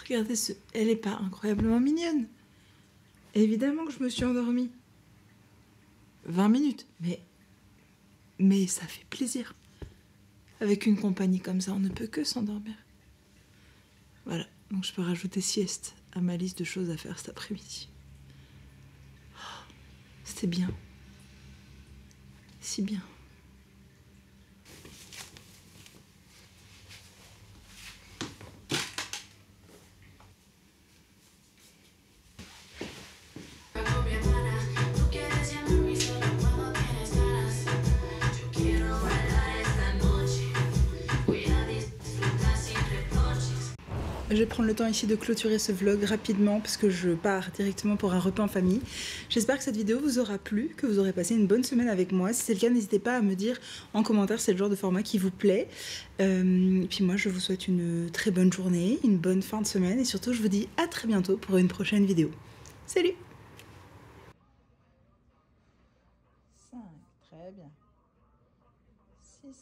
Regardez, elle est pas incroyablement mignonne. Évidemment que je me suis endormie. 20 minutes, mais ça fait plaisir. Avec une compagnie comme ça, on ne peut que s'endormir. Voilà, donc je peux rajouter sieste à ma liste de choses à faire cet après-midi. Oh, c'était bien. Si bien. Je vais prendre le temps ici de clôturer ce vlog rapidement parce que je pars directement pour un repas en famille. J'espère que cette vidéo vous aura plu, que vous aurez passé une bonne semaine avec moi. Si c'est le cas, n'hésitez pas à me dire en commentaire si c'est le genre de format qui vous plaît. Puis moi, je vous souhaite une très bonne journée, une bonne fin de semaine et surtout, je vous dis à très bientôt pour une prochaine vidéo. Salut! 5, très bien. 6.